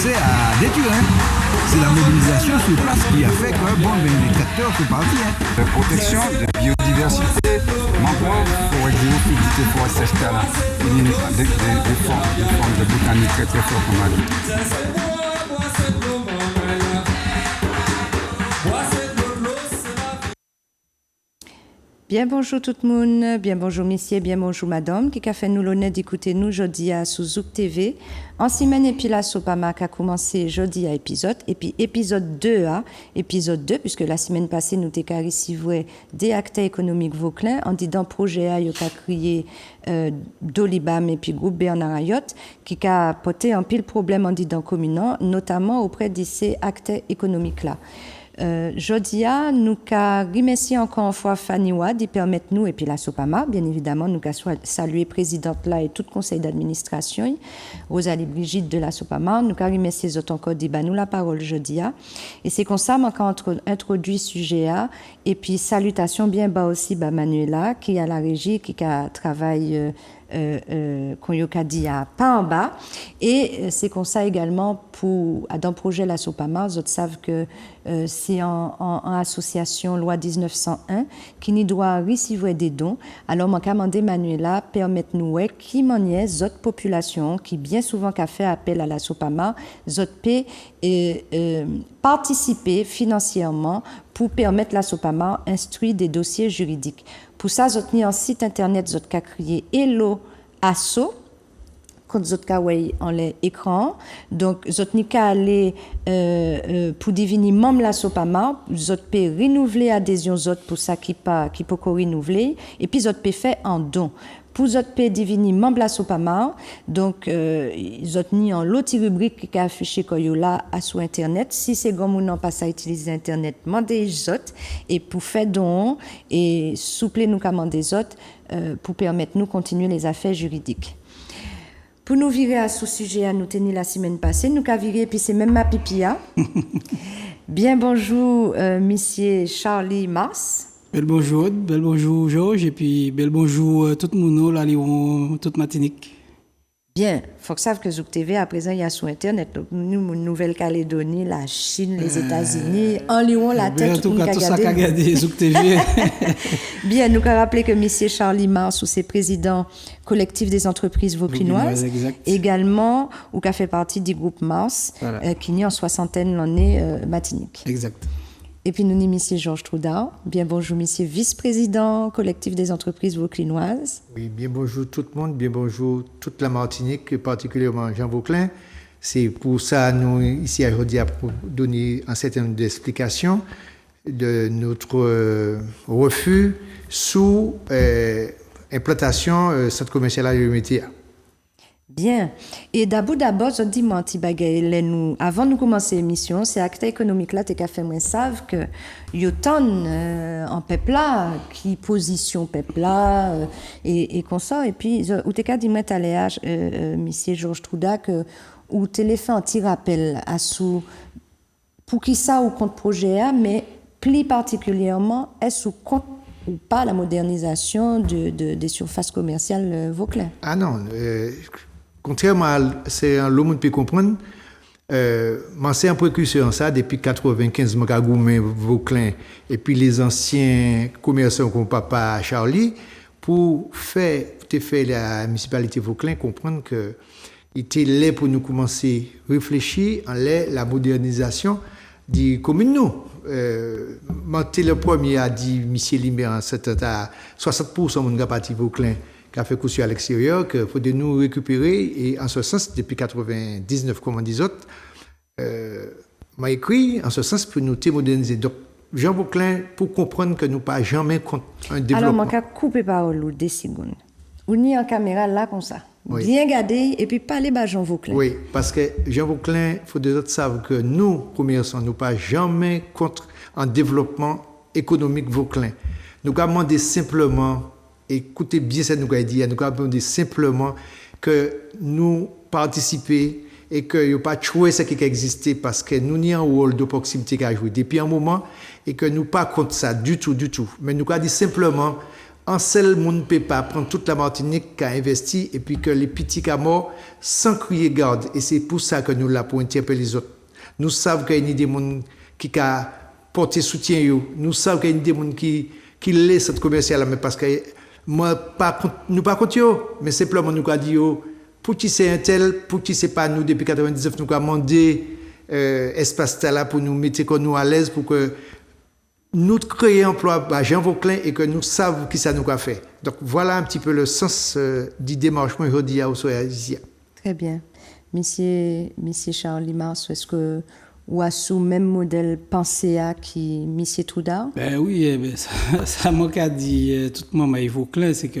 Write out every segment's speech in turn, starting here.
commencé à détruire. C'est la mobilisation sur place qui a fait que les tracteurs sont partis. La protection de biodiversité, mangrove, forêt géophysique, forêt sèche-talent, des formes de botanique très très fortes qu'on a dit. Bien bonjour tout le monde, bien bonjour messieurs, bien bonjour madame, qui a fait nous l'honneur d'écouter nous jeudi à sous Zouk TV. En semaine et puis la Sopama qui a commencé jeudi à épisode, et puis épisode 2, puisque la semaine passée nous t'ai réussi des acteurs économiques Vauclin, en disant projet A, qui a créé Dolibam et puis groupe Bernard Ayot, qui a porté un pile problème en disant communant, notamment auprès de ces acteurs économiques-là. Jodia, nous avons remercié encore une fois Fanny Wad de permettre nous, et puis la Sopama, bien évidemment, nous avons salué présidente là et tout le conseil d'administration, Rosalie Brigitte de la Sopama, nous avons remercié les autres encore de nous la parole Jodia. Et c'est comme ça qu'on a introduit ce sujet à, et puis salutations bien bas aussi Manuela, qui est à la régie, qui a travaillé qu'on y a dit à pas en bas, et c'est comme ça également pour dans le projet la Sopama, vous savez que c'est en association loi 1901 qui n'y doit recevoir des dons. Alors mon commandé Manuela permet nous qui maniait autres populations qui bien souvent qu'a fait appel à la Sopama, autres participer financièrement pour permettre la Sopama instruire des dossiers juridiques. Pour ça, vous avez un site internet, vous avez créé Hello Asso, quand vous avez en l'écran. Donc, vous avez qu'à aller pour devenir membre de la Sopama, vous avez renouveler l'adhésion pour ça qui peut renouveler, et puis vous avez fait en don. Pour vous avez devenir membre de la Sopama, donc, vous avez en l'autre rubrique qui est affichée là sur Internet. Si c'est comme on n'a pas à utiliser Internet, demandez les autres, et pour faire don, et souple nous commander les autres, pour permettre nous continuer les affaires juridiques. Pour nous virer à ce sujet à nous tenir la semaine passée, nous avons viré, et puis c'est même ma pipia. Bien bonjour, monsieur Charlie Mars. Bel bonjour Georges, et puis bel bonjour tout le monde, là, Lyon, toute Martinique. Bien, il faut que savent que Zouk TV, à présent, il y a sur Internet. Donc, nous, Nouvelle-Calédonie, la Chine, les États-Unis, en Lyon, la tête, en tout cas, tout ça qu'a gardé Zouk TV. Bien, nous avons rappelé que M. Charlie Mars, c'est président collectif des entreprises vauclinoises, également, ou qui a fait partie du groupe Mars, voilà. Qui est en soixantaine l'année Martinique. Exact. Et puis nous, M. Georges Troudard. Bien bonjour, M. vice-président collectif des entreprises vauclinoises. Oui, bien bonjour tout le monde, bien bonjour toute la Martinique, et particulièrement Jean Vauclin. C'est pour ça nous, ici aujourd'hui, pour donner un certain nombre d'explications de notre refus sous implantation centre commercial à métier. Bien. Et d'abord, je dis, nous, avant de commencer l'émission, c'est acteurs économiques là, qui fait, moi, savent que y a tant en peuple là, qui position peuple là, et qu'on sort. Et puis, ou t'es qu'à dire, moi, monsieur Georges Trouda, que, ou t'es fait un petit rappel à sous, pour qui ça, ou contre projet A, mais plus particulièrement, est-ce ou contre ou pas la modernisation des surfaces commerciales Vauclin? Ah non, contrairement à c'est un lot monde peut comprendre, moi c'est un précurseur en ça depuis 95 Magagoumé Vauclin et puis les anciens commerçants comme papa Charlie pour faire la municipalité Vauclin comprendre que il était là pour nous commencer à réfléchir en la modernisation des communes nous. J'étais le premier à dire monsieur Limbert, c'était à 60% de mon parti Vauclin qui a fait coup à l'extérieur, qu'il faut nous récupérer. Et en ce sens, depuis 99, comme on dit autres, m'a écrit en ce sens pour nous moderniser. Donc, Jean Vauclin, pour comprendre que nous pas jamais contre un développement. Alors, je vais couper parole ou 2 secondes. On y en caméra là comme ça. Oui. Bien garder et puis parler à Jean Vauclin. Oui, parce que Jean Vauclin, il faut des autres savent que nous, commerçants, nous pas jamais contre un développement économique Vauclin. Nous avons demandé simplement, écoutez bien ce que nous avons dit, nous avons demandé simplement que nous participions et que n'y a pas de choix ce qui existait parce que nous n'y a un rôle de proximité à jouer depuis un moment et que nous pas contre ça du tout. Mais nous avons dit simplement un seul monde ne peut pas prendre toute la Martinique qui a investi et puis que les petits qui sont morts sans crier garde. Et c'est pour ça que nous là pour interpeller les autres. Nous savons qu'il y a des gens qui ont porté soutien. Nous savons qu'il y a des gens qui laissent cette commerciale, mais parce que moi, nous pas contre eux, mais simplement nous avons dit, pour qui c'est un tel, pour qui c'est pas nous, depuis 1999, nous avons demandé espace là pour nous mettre comme nous à l'aise, pour que nous créions emploi à Jean Vauclin et que nous savons qui ça nous a fait. Donc voilà un petit peu le sens du démarchement aujourd'hui au Soya. Très bien. Monsieur Charles Mars, est-ce que ou à sous même modèle pensé à qui Monsieur Trudard? Ben oui, ça m'a qu'à dit tout le monde Vauclin, c'est que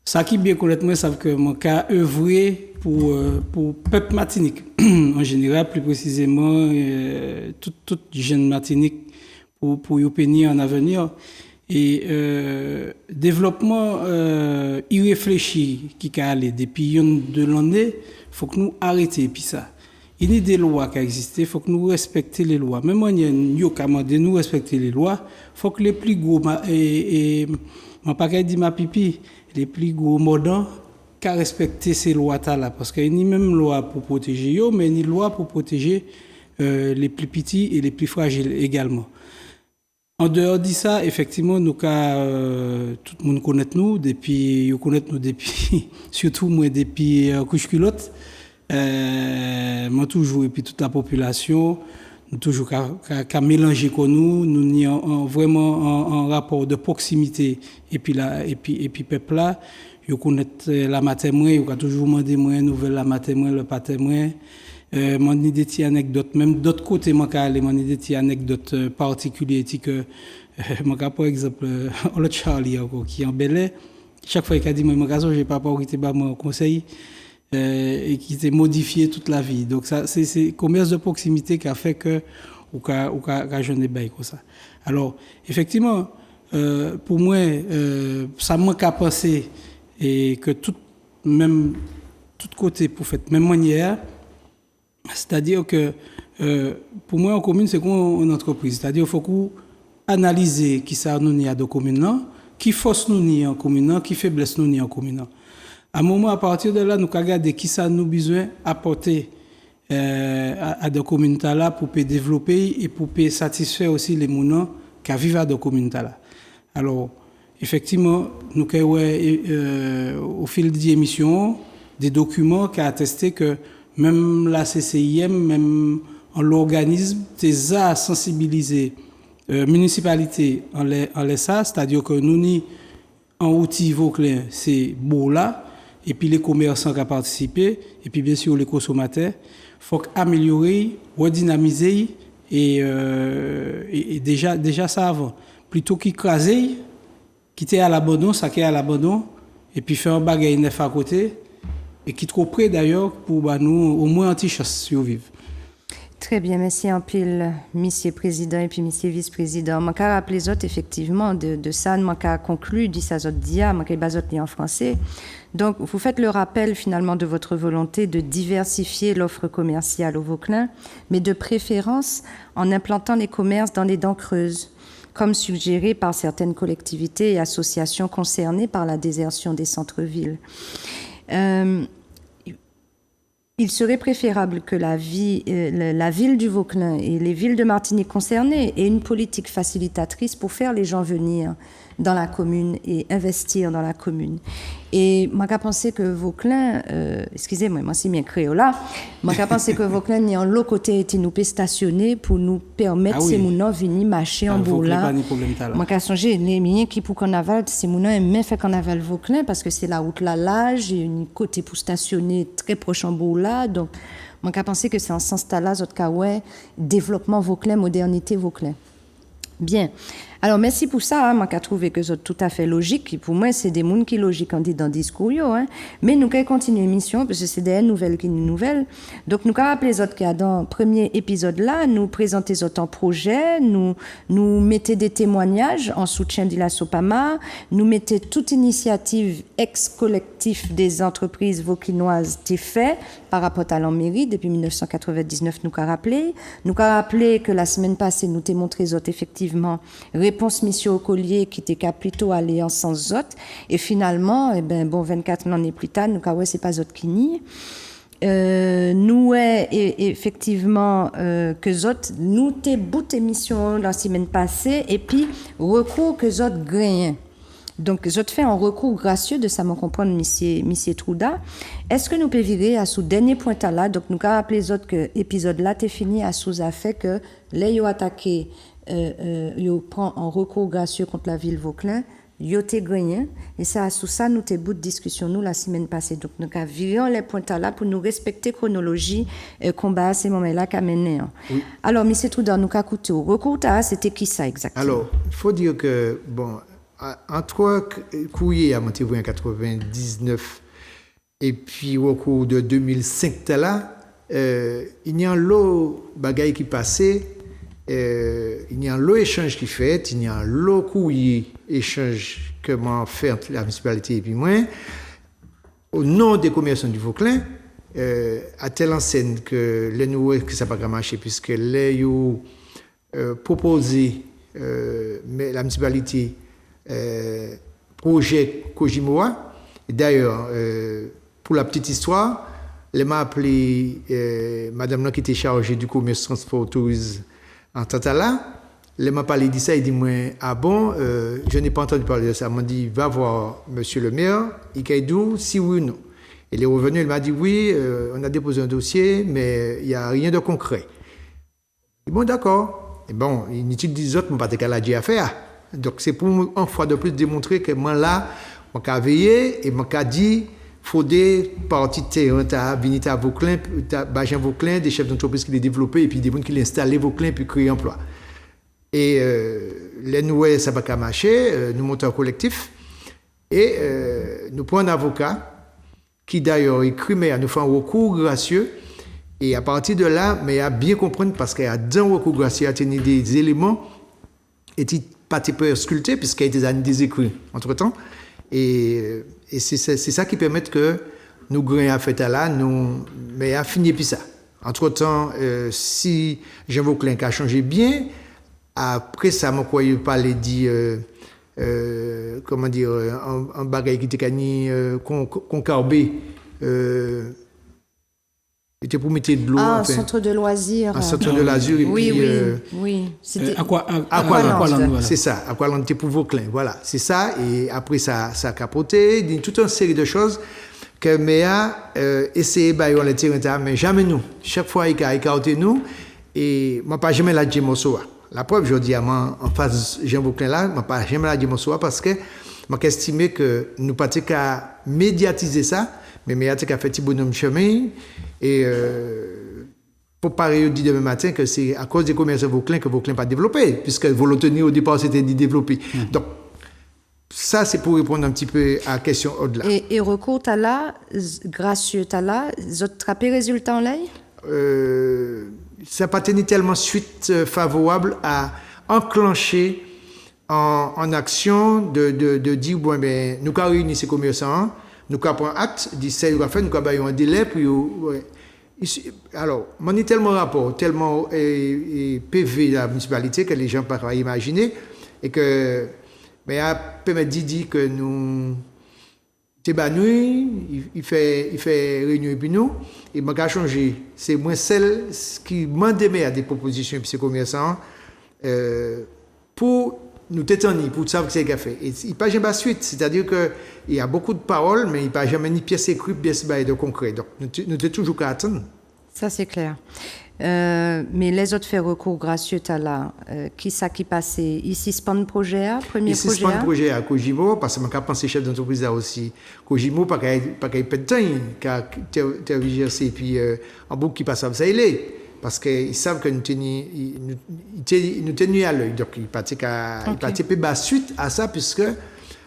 ça qui bien connaître moi savent que mon cas œuvrer pour peuple Martinique en général, plus précisément toute jeune Martinique pour y pénir en avenir et développement irréfléchi qui a allé depuis de l'année, faut que nous arrêter puis ça. Il y a des lois qui existent, il faut que nous respections les lois. Même si nous avons nous respecter les lois, il faut que les plus gros, et je ne pas dire ma pipi, les plus gros modants, qui respectent ces lois-là. Parce qu'il y a ni même loi pour protéger eux, mais ni loi pour protéger les plus petits et les plus fragiles également. En dehors de ça, effectivement, nous, tout le monde connaît nous, depuis, surtout moi, depuis couche culotte. Moi toujours et puis toute la population nous toujours qu'à mélanger con nous n'y vraiment en rapport de proximité et puis peuple là yo connaître la matin yo a toujours demandé moi nouvelle la matin le patin moi mon des petites anecdotes même d'autres côtés moi ca aller mon des petites anecdotes particulières que moi par exemple le Charlie qui en Belay chaque fois qu'il a dit moi mon j'ai pas été ba mon conseil et qui s'est modifié toute la vie. Donc ça c'est commerce de proximité qui a fait que ou qu'a jeune bail comme ça. Alors effectivement pour moi ça manque à penser et que tout côté pour faire même manière, c'est-à-dire que pour moi en commune c'est comme une entreprise, c'est-à-dire faut qu'on analyser qui ça nous y a de commune là, qui force nous y en commune là, qui faiblesse nous y en commune là. À un moment, à partir de là, nous avons regardé qui ça nous besoin apporter à des communautés là pour développer et pour satisfaire aussi les gens qui vivent à des communautés là. Alors, effectivement, nous avons au fil des émissions des documents qui attestent que même la CCIM, même en l'organisme, c'est à sensibiliser municipalité en les ça, c'est-à-dire que nous ni en outil Vauclin, c'est beau là. Et puis les commerçants qui ont participé, et puis bien sûr les consommateurs, il faut améliorer, redynamiser et déjà ça avant. Plutôt qu'écraser, quitter à l'abandon, saquer à l'abandon, et puis faire un bagage neuf à côté, et qui trop près d'ailleurs pour nous au moins anti-chasse survivre. Très bien, merci en pile, monsieur président et puis monsieur vice-président. Je vais rappeler les autres, effectivement, de ça, je vais conclure, dit ça, je vais basoter en français. Donc, vous faites le rappel, finalement, de votre volonté de diversifier l'offre commerciale au Vauclin, mais de préférence en implantant les commerces dans les dents creuses, comme suggéré par certaines collectivités et associations concernées par la désertion des centres-villes. Il serait préférable que la ville du Vauclin et les villes de Martinique concernées aient une politique facilitatrice pour faire les gens venir dans la commune et investir dans la commune. Et moi, j'ai pensé que Vauclin, excusez-moi, moi c'est bien créole là, moi j'ai pensé que Vauclin ni en l'autre côté était nous stationner pour nous permettre ces mounons venir marcher en boula. Moi j'ai songé les miens qui pour carnaval ces mounons aiment faire carnaval Vauclin parce que c'est la route là large et une côté pour stationner très proche en boula. Donc moi j'ai pensé que c'est en sens là autres cas ouais développement Vauclin, modernité Vauclin. Bien. Alors, merci pour ça. Moi, j'ai trouvé que c'est tout à fait logique. Pour moi, c'est des gens qui sont logiques en disant discours. Mais nous allons continuer l'émission parce que c'est des nouvelles qui nous nouvelles. Donc, nous allons rappeler les autres qui dans le premier épisode là, nous présenter les autres en projet, nous mettons des témoignages en soutien de la Sopama, nous mettons toute initiative ex-collectif des entreprises vauclinoises qui fait par rapport à l'Emmairie depuis 1999. Nous allons rappeler que la semaine passée, nous t'ai montré les autres effectivement réponse mission au collier qui était plutôt aller en sens zot et finalement 24 ans plus tard nous ouais c'est pas zot qui nie nous effectivement que zot nous t'es bout émission la semaine passée et puis recours que zot gagne. Donc, je te fais un recours gracieux de ça, me comprendre, monsieur Trouda. Est-ce que nous pouvons virer à ce dernier point là? Donc, nous avons appelé les autres que l'épisode là, t'es fini à sous fait que les yo attaqué, yo prend un recours gracieux contre la ville Vauclin, yo t'es gagné. Et ça, sous ça, nous t'es bout de discussion, nous, la semaine passée. Donc, nous avons viré les points là pour nous respecter chronologie, combat à ces moments-là qu'a mené. Oui. Alors, monsieur Trouda, nous avons écouté au recours, c'était qui ça exactement? Alors, il faut dire que, bon, entre courrier à Montévoix en 99 et puis au cours de 2005 là, il y a un lot bagaille qui passait, il y a un lot échange qui fait, il y a un lot courrier échange que m'a fait entre la municipalité et puis moi au nom des commerçants du Vauclin à telle enseigne que les nouveaux que ça pas marché puisque les proposé mais la municipalité projet Kojimoa. D'ailleurs, pour la petite histoire, elle m'a appelé madame qui était chargée du commerce, transport, tourisme en Tantala. Elle m'a parlé de ça, elle dit moi, ah bon, je n'ai pas entendu parler de ça. Elle m'a dit, va voir monsieur le maire, Ikaïdou, si oui ou non. Elle est revenue, elle m'a dit, oui, on a déposé un dossier, mais il n'y a rien de concret. Bon, d'accord. Et bon, inutile des autres, mais pas de cas à faire. Donc, c'est pour une fois de plus démontrer que moi, là, je suis veillé et je dit faudrait partir de terrain, venir à Vauclin, Bajan Vauclin, des chefs d'entreprise qui les développent et puis des gens qui l'installent Vauclin puis créer emploi. Et les nouvelles, ça va pas marcher, nous montons un collectif et nous prenons un avocat qui d'ailleurs écrit, mais nous fait un recours gracieux. Et à partir de là, mais à bien comprendre parce qu'il y a dans le recours gracieux, il y a des éléments et pas peu sculpté puisqu'il y a des écrits entre-temps. Et c'est ça qui permet que nous gagnons à fait là, mais à finir puis ça. Entre-temps, si Jean Vauclin a changé bien, après ça, je croyais pas les dire, comment dire, un bagage qui était gagné, concarbé, c'était pour mettre de l'eau. Ah, un centre de loisirs. Un centre de loisirs. Oui, oui. C'était Aqualand. C'est ça. Aqualand, c'était pour Vauclin. Voilà, c'est ça. Et après, ça a capoté. Il y a toute une série de choses que MEA essayé de faire le terrain, mais jamais nous. Chaque fois, il a écarté nous. Et moi, pas jamais la Djemosoa. La preuve, je dis en face de Jean Vauclin là, moi, pas jamais la Djemosoa parce que moi, j'estimais que nous ne pouvons pas médiatiser ça. Mais MEA a fait petit bonhomme chemin. Et pour parler dit demain matin que c'est à cause des commerces Vauclin que Vauclin n'a pas développé, puisque Volonté au départ c'était de développer. Donc, ça c'est pour répondre un petit peu à la question au-delà. Et recours t'as là, gracieux t'as là, vous trappé résultat en l'ail? Ça n'a pas tenu tellement suite favorable à enclencher en action de dire bon, ben, nous avons réuni ces commerçants. Nous avons pris un acte, dit ça, nous avons un délai. Puis, alors, on est tellement rapport, tellement PV de la municipalité que les gens ne peuvent pas imaginer. Et que, mais après, dit que nous, il fait réunion et puis nous, et il m'a changé. C'est moi celle qui m'a demandé à des propositions et puis ces commerçants pour nous détenir, pour savoir ce qu'il a fait. Et il n'y a pas jamais la suite. C'est-à-dire qu'il y a beaucoup de paroles, mais il n'y a pas jamais ni pièce écrite, pièce de concret. Donc, nous devons toujours qu'à attendre. Ça, c'est clair. Mais les autres faits recours gracieux, tu as là, qui passait? Ici, suspend projet A, premier ici, projet A? Ici, projet A, Kojimo, parce que je pense chef d'entreprise là aussi. Kojimo, pas qu'il pas de temps, car tergiversé, et puis en boucle qui passe à ça, il est. Parce qu'ils savent que nous tenions à l'œil. Donc, ils participent suite à ça, puisque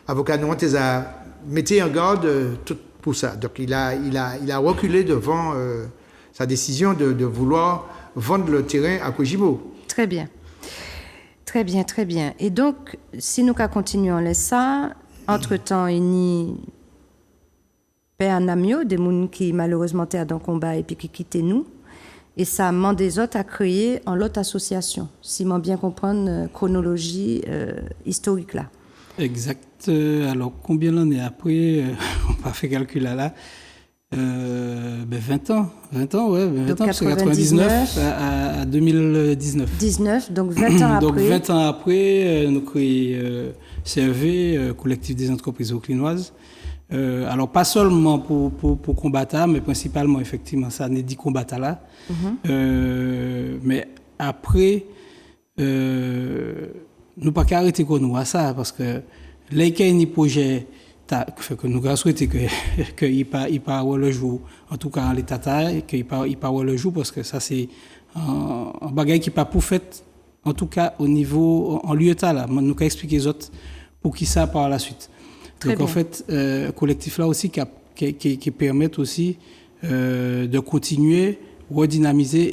l'avocat nous a mis en garde tout pour ça. Donc, il a reculé devant sa décision de vouloir vendre le terrain à Kojimo. Très bien. Très bien, très bien. Et donc, si nous continuons à laisser ça, entre-temps, il y a Père Namio, des gens qui malheureusement étaient dans le combat et puis qui quittent nous. Et ça demande des autres à créer en l'autre association, si je bien comprendre chronologie historique là. Exact. Alors, combien d'années après, on va faire calcul là 20 ans. 20 ans, ouais. 20 donc ans, parce que 99 à 2019. 19, donc 20 ans après. Donc 20 ans après, nous créons CRV, Collectif des entreprises auclinoises. Alors, pas seulement pour combattre, mais principalement, effectivement, ça n'est dit combattre là. Mais après, nous pas qu'à arrêter qu'on nous à ça, parce que les projets que nous avons souhaité qu'il pas le jour, en tout cas en l'état qu'il pas le jour, parce que ça c'est un bagage qui pas pour fait, en tout cas au niveau en lieu là, nous avons expliquer les autres pour qui ça par la suite. Très donc bien. en fait, collectif là aussi qui permettent aussi de continuer redynamiser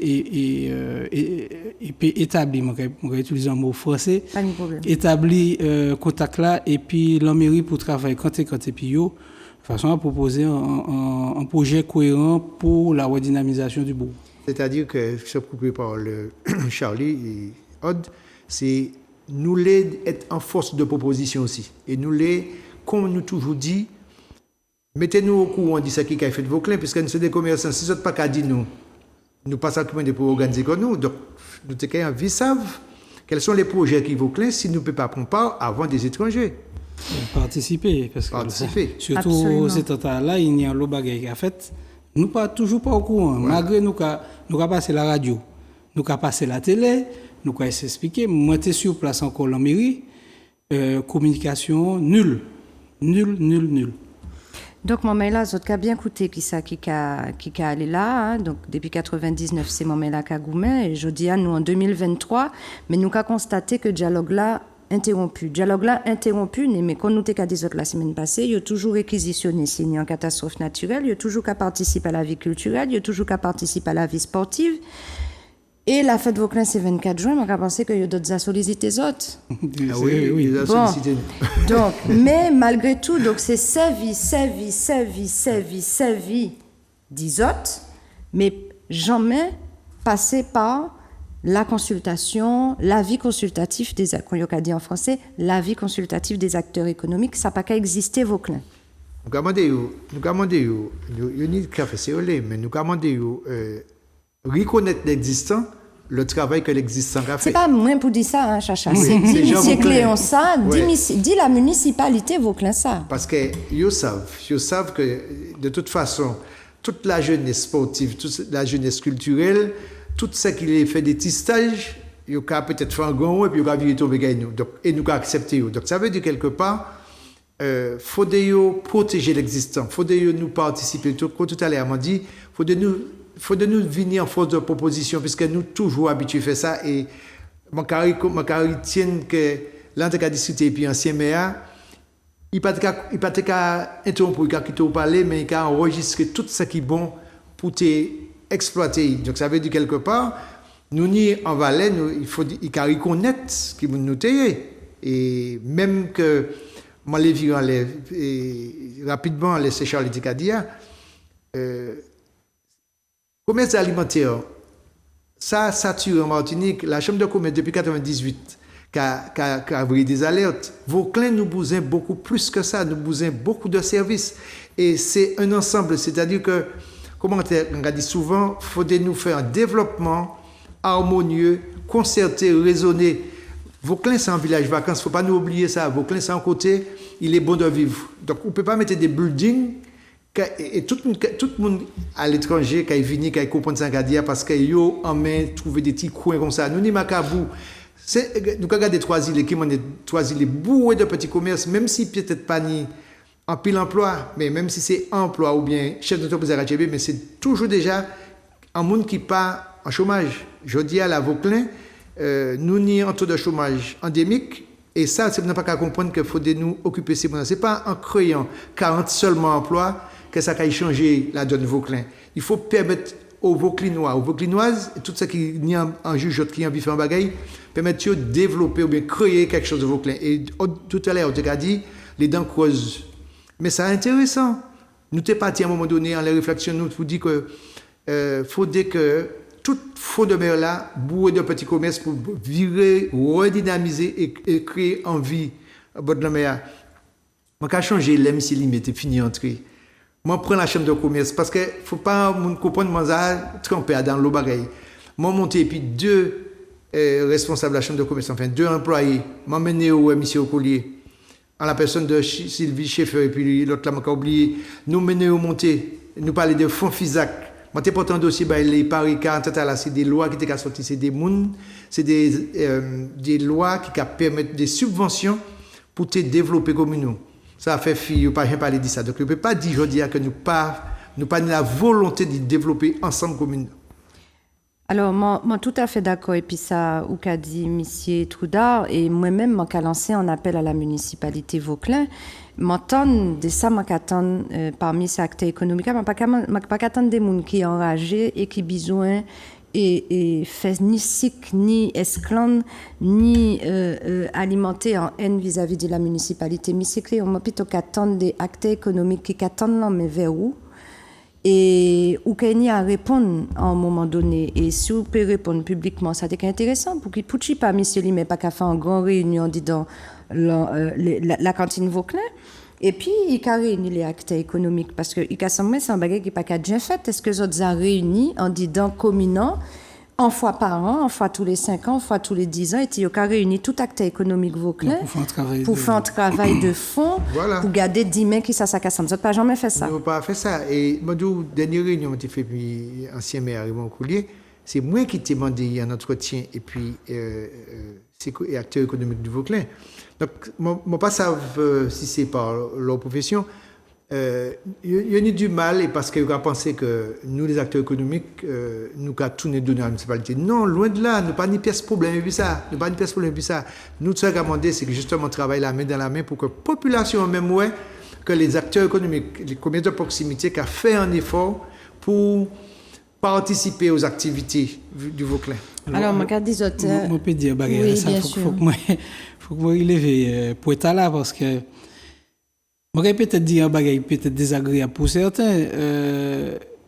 et puis établir, on va utiliser un mot français, Pas de problème. établir contact là et puis la mairie pour travailler quand et puis de façon à proposer un projet cohérent pour la redynamisation du bourg. C'est-à-dire que, je suis coupé par le Charlie et Odd, c'est nous les être en force de proposition aussi. Et nous les, comme nous toujours dit, mettez-nous au courant de ce qui a fait de vos clients, puisque nous sommes des commerçants, si vous n'êtes pas qu'à dire nous pas s'occuper pour organiser comme nous. Donc, nous devons savent quels sont les projets qui vos clients si nous ne pouvons pas prendre part avant des étrangers. Participer, parce que Participer. surtout Absolument. cet temps-là, il y a un lot de bagages qui a fait. Nous pas toujours pas au courant, malgré nous avons passé la radio, nous avons passé la télé, nous avons expliqué, moi j'étais sur place encore en mairie, communication nulle. Donc, mon mail là, vous avez bien écouté qui a allé là. Hein. Donc, depuis 99, c'est mon mail là qui a goumé. Et je dis à nous en 2023, mais nous avons constaté que le dialogue là interrompu. Dialogue là interrompu, mais quand nous avons dit la semaine passée, il y a toujours réquisitionné s'il y a une catastrophe naturelle, il y a toujours qu'à participer à la vie culturelle, il y a toujours qu'à participer à la vie sportive. Et la fête Vauclin, c'est 24 juin, on a pensé qu'il y a d'autres à solliciter les autres. Ah oui, ils ont Bon. sollicité. Donc, mais malgré tout, donc c'est sa vie des autres, mais jamais passer par la consultation, l'avis consultatif des qu'on y a dit en français, l'avis consultatif des acteurs économiques, ça n'a pas qu'à exister Vauclin. Nous avons demandé, nous n'y qu'à faire c'est mais nous avons demandé reconnaître l'existant, le travail que l'existant a C'est fait. pas moi pour dire ça, hein, Chacha. Oui, C'est c'est dit Jean monsieur Vauclin. Cléon ça, Ouais. dit la municipalité Vauclin ça. Parce que ils savent que de toute façon, toute la jeunesse sportive, toute la jeunesse culturelle, tout ce qui les fait des petits stages, ils ont peut-être fait un grand et puis ils ont viré tomber avec nous. Donc, et nous avons accepté. Donc ça veut dire quelque part, faut protéger l'existant, faut nous participer. Tout à l'heure, on dit, faut de nous venir en force de proposition, puisque nous toujours habitués à faire ça. Et mon carré tient que l'un a discuté, et puis ancien maire, il n'a pas interrompre, il a quitté au palais, mais il a enregistré tout ce qui est bon pour t'exploiter. Donc ça veut dire quelque part, nous ni en Valais, il faut reconnaître ce qui nous tailler. Et même que moi les virant rapidement les Charles Ticadia, commerce alimentaire, ça sature en Martinique. La Chambre de commerce depuis 1998 qui a ouvert des alertes. Vauclin nous besoin beaucoup plus que ça, nous besoin beaucoup de services. Et c'est un ensemble, c'est-à-dire que, comme on a dit souvent, il faut nous faire un développement harmonieux, concerté, raisonné. Vauclin, c'est un village vacances, il ne faut pas nous oublier ça. Vauclin, c'est un côté, il est bon de vivre. Donc, on ne peut pas mettre des buildings et tout le monde à l'étranger, quand il vient, quand il comprend ça, parce qu'il y a en main trouver des petits coins comme ça. Nous, ni Macabou, nous regardons trois îles, qui sont trois îles bourrées de petits commerces, même si peut-être pas ni en pile emploi, mais même si c'est emploi ou bien chef d'entreprise à RHB, mais c'est toujours déjà un monde qui part en chômage. Je dis à la Vauclin, nous n'y un taux de chômage endémique, et ça, c'est pas qu'à comprendre qu'il faut nous occuper ces problèmes. Ce n'est pas en créant 40 seulement emplois que ça va changer la donne Vauclin. Il faut permettre aux Vauclinois, aux Vauclinoises, tout ce qui est en juge, qui est en biffe en bagaille, permettre de développer ou bien créer quelque chose de Vauclin. Et tout à l'heure, on a dit les dents creuses. Mais c'est intéressant. Nous sommes partis à un moment donné en les réflexions, nous vous dit que faudrait que tout fond de mer là, bourré de petits commerces pour virer, redynamiser et créer envie au bord de la mer. Je vais changer l'aime si il m'était fini d'entrer. Je prends la chambre de commerce parce que faut pas comprendre moi ça tremper dans l'eau bagaille. Je monte et puis 2 responsables de la chambre de commerce, enfin 2 employés, m'emmener au monsieur au collier. En la personne de Sylvie Schaeffer et puis l'autre là m'a oublié, nous mener au monter, nous parler de fonds FISAC. Moi t'ai porté un dossier bah les Paris 40 là, c'est des lois qui étaient sorties, c'est des moun, c'est des lois qui permettent des subventions pour te développer comme nous. Ça a fait fille, pas rien parler de ça. Donc je peux pas dire aujourd'hui que nous pas la volonté de développer ensemble comme nous. Alors, moi, tout à fait d'accord. Et puis ça, ou qu'a dit M. Troudard, et moi-même, moi, qu'a lancé un appel à la municipalité Vauclin, m'entend de ça, moi, qu'attend parmi ces acteurs économiques, moi, pas qu'attendre des gens qui sont enragés et qui besoin et fait ni sic, ni esclandre, ni alimenter en haine vis-à-vis de la municipalité. Mais c'est clair, moi, plutôt qu'attendre des acteurs économiques qui attendent là, mais vers où? Et ou qu'il y a à répondre à un moment donné. Et si vous pouvez répondre publiquement, ça c'est intéressant pour qu'il ne puisse pas, monsieur Li, mais pas qu'à faire une grande réunion dans la cantine Vauclin. Et puis, il a réuni les acteurs économiques parce que il a semblé c'est un bagage qui n'est pas déjà fait. Est-ce que les autres ont réuni en disant communant, en fois par an, en fois tous les 5 ans, en fois tous les 10 ans, et il a réuni tout acteur économique Vauclin pour faire un travail de fond, voilà. Pour garder 10 mains qui ça casse. Vous n'avez pas jamais fait ça? Nous n'avons pas fait ça. Et moi, la dernière réunion que j'ai fait, puis ancien maire Raymond Coulier, c'est moi qui t'ai demandé un entretien et puis c'est acteur économique du Vauclin. Donc, moi, pas savoir si c'est par leur profession. Il y a eu du mal et parce qu'ils ont pensé que nous, les acteurs économiques, nous avons tout donné à la municipalité. Non, loin de là, nous n'avons pas ni pièce problème et ça. Nous, ce qu'on a demandé, c'est que justement, on travaille la main dans la main pour que la population, même ouais, que les acteurs économiques, les commerces de proximité, qui ont fait un effort pour participer aux activités du Vauclin. Alors, je regarde des autres. Je peux dire, oui, ça, il faut que moi relève pour être là parce que je vais peut-être dire un bagage peut-être désagréable pour certains.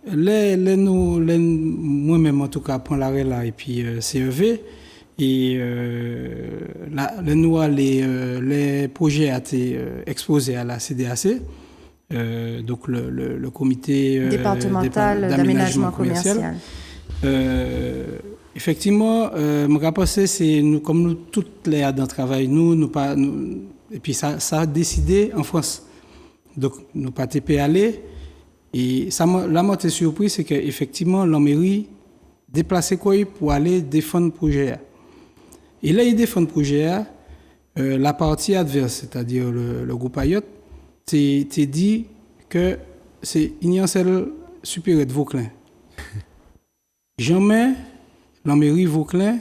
Moi-même, en tout cas, prends l'arrêt là et puis CEV. Et les projets ont été exposés à la CDAC, donc le comité départemental d'aménagement commercial. Effectivement, je pense que c'est nous, comme nous, toutes les dans le travail, et puis ça a décidé en France. Donc, nous pas été aller. Et ça, là, moi, j'étais surpris, c'est qu'effectivement, la mairie déplacé quoi pour aller défendre le projet. Et là, il défend le projet. La partie adverse, c'est-à-dire le groupe Ayotte, t'es dit que c'est Ignancel supérieur de Vauclin. Jamais la mairie Vauclin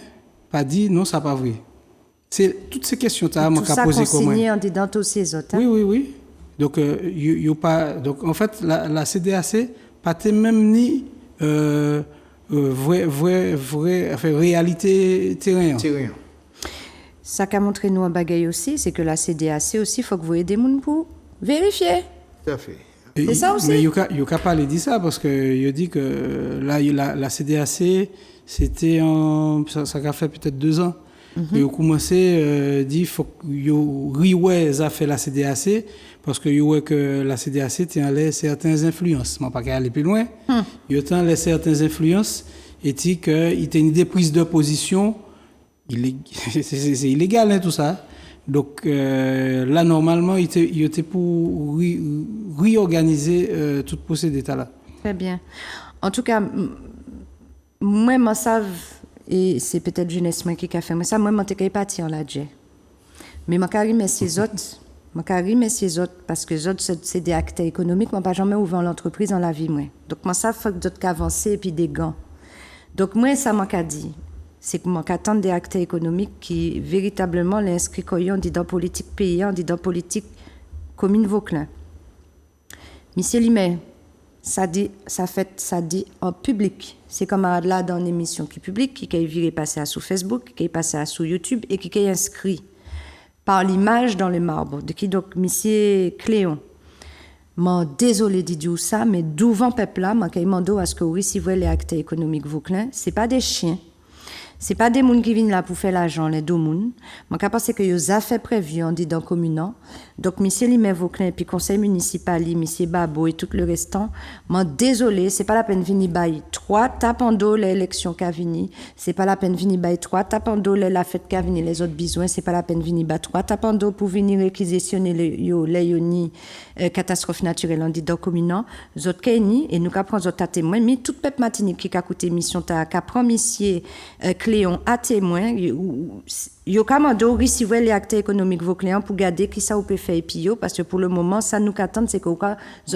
pas dit non, ça pas vrai. C'est toutes ces questions que moi posé comment. Tout ça consigné en disant tous ces autres. Oui. Donc, donc en fait, la CDAC pas même ni réalité terrain. Ça qu'a montré nous un bagaille aussi, c'est que la CDAC aussi, il faut que vous ayez des gens pour vérifier. Tout à fait. C'est ça aussi. Mais il n'y a pas dit ça parce qu'il dit que la CDAC, c'était ça a fait peut-être 2 ans. Et au commencé dit faut que ça fait la CDAC parce que la CDAC tient certaines influences. Moi pas aller plus loin. Il tient les certaines influences et dit que il y a des prises de position c'est illégal hein, tout ça. Donc là normalement il était pour réorganiser tout procédé là. Très bien. En tout cas moi je savais. Et c'est peut-être jeunesse qui a fait. Mais ça, moi, je ne suis pas parti en la jet. Mais je remercie ces autres. Parce que les autres, c'est des acteurs économiques. Je n'ai pas jamais ouvert l'entreprise dans la vie. Moi. Donc, moi, ça fait que d'autres avancent et puis des gants. Donc, moi, ça m'a dit. C'est que moi, j'attends des acteurs économiques qui, véritablement, l'inscrit qu'on dit dans politique pays, on dit dans politique commune Vauclin. Monsieur Limet, ça dit en public. C'est comme là dans une émission qui est publique, qui est viré passer à sous Facebook, qui est passé à sous YouTube et qui est inscrit par l'image dans le marbre. De qui donc, monsieur Cléon. désolé de dire ça, mais devant peuple là, moi, demande à ce que vous recevez les acteurs économiques vauclins, c'est pas des chiens. C'est pas des gens qui viennent là pour faire l'argent, les deux gens. Moi, je pense que les affaires prévues, on dit dans le communant. Donc, monsieur Limé Vauclin, puis conseil municipal, monsieur Babo et tout le restant, moi, désolé, c'est pas la peine de venir bailler 3 tapando l'élection qu'a venu. C'est pas la peine de venir bailler 3 tapando la fête qu'a venu, les autres besoins. C'est pas la peine de venir bailler 3 tapando pour venir réquisitionner les yoni catastrophe naturelle, on dit dans le communant. Les autres qui et nous qu'apprend les autres à témoin, mais toute peuple Martinique qui a coûté mission, qu'apprend monsieur Cléon à témoin, yo kamando recevoir les acteurs économiques vos clients pour garder qui ça ou peut faire et puis parce que pour le moment ça nous attend c'est que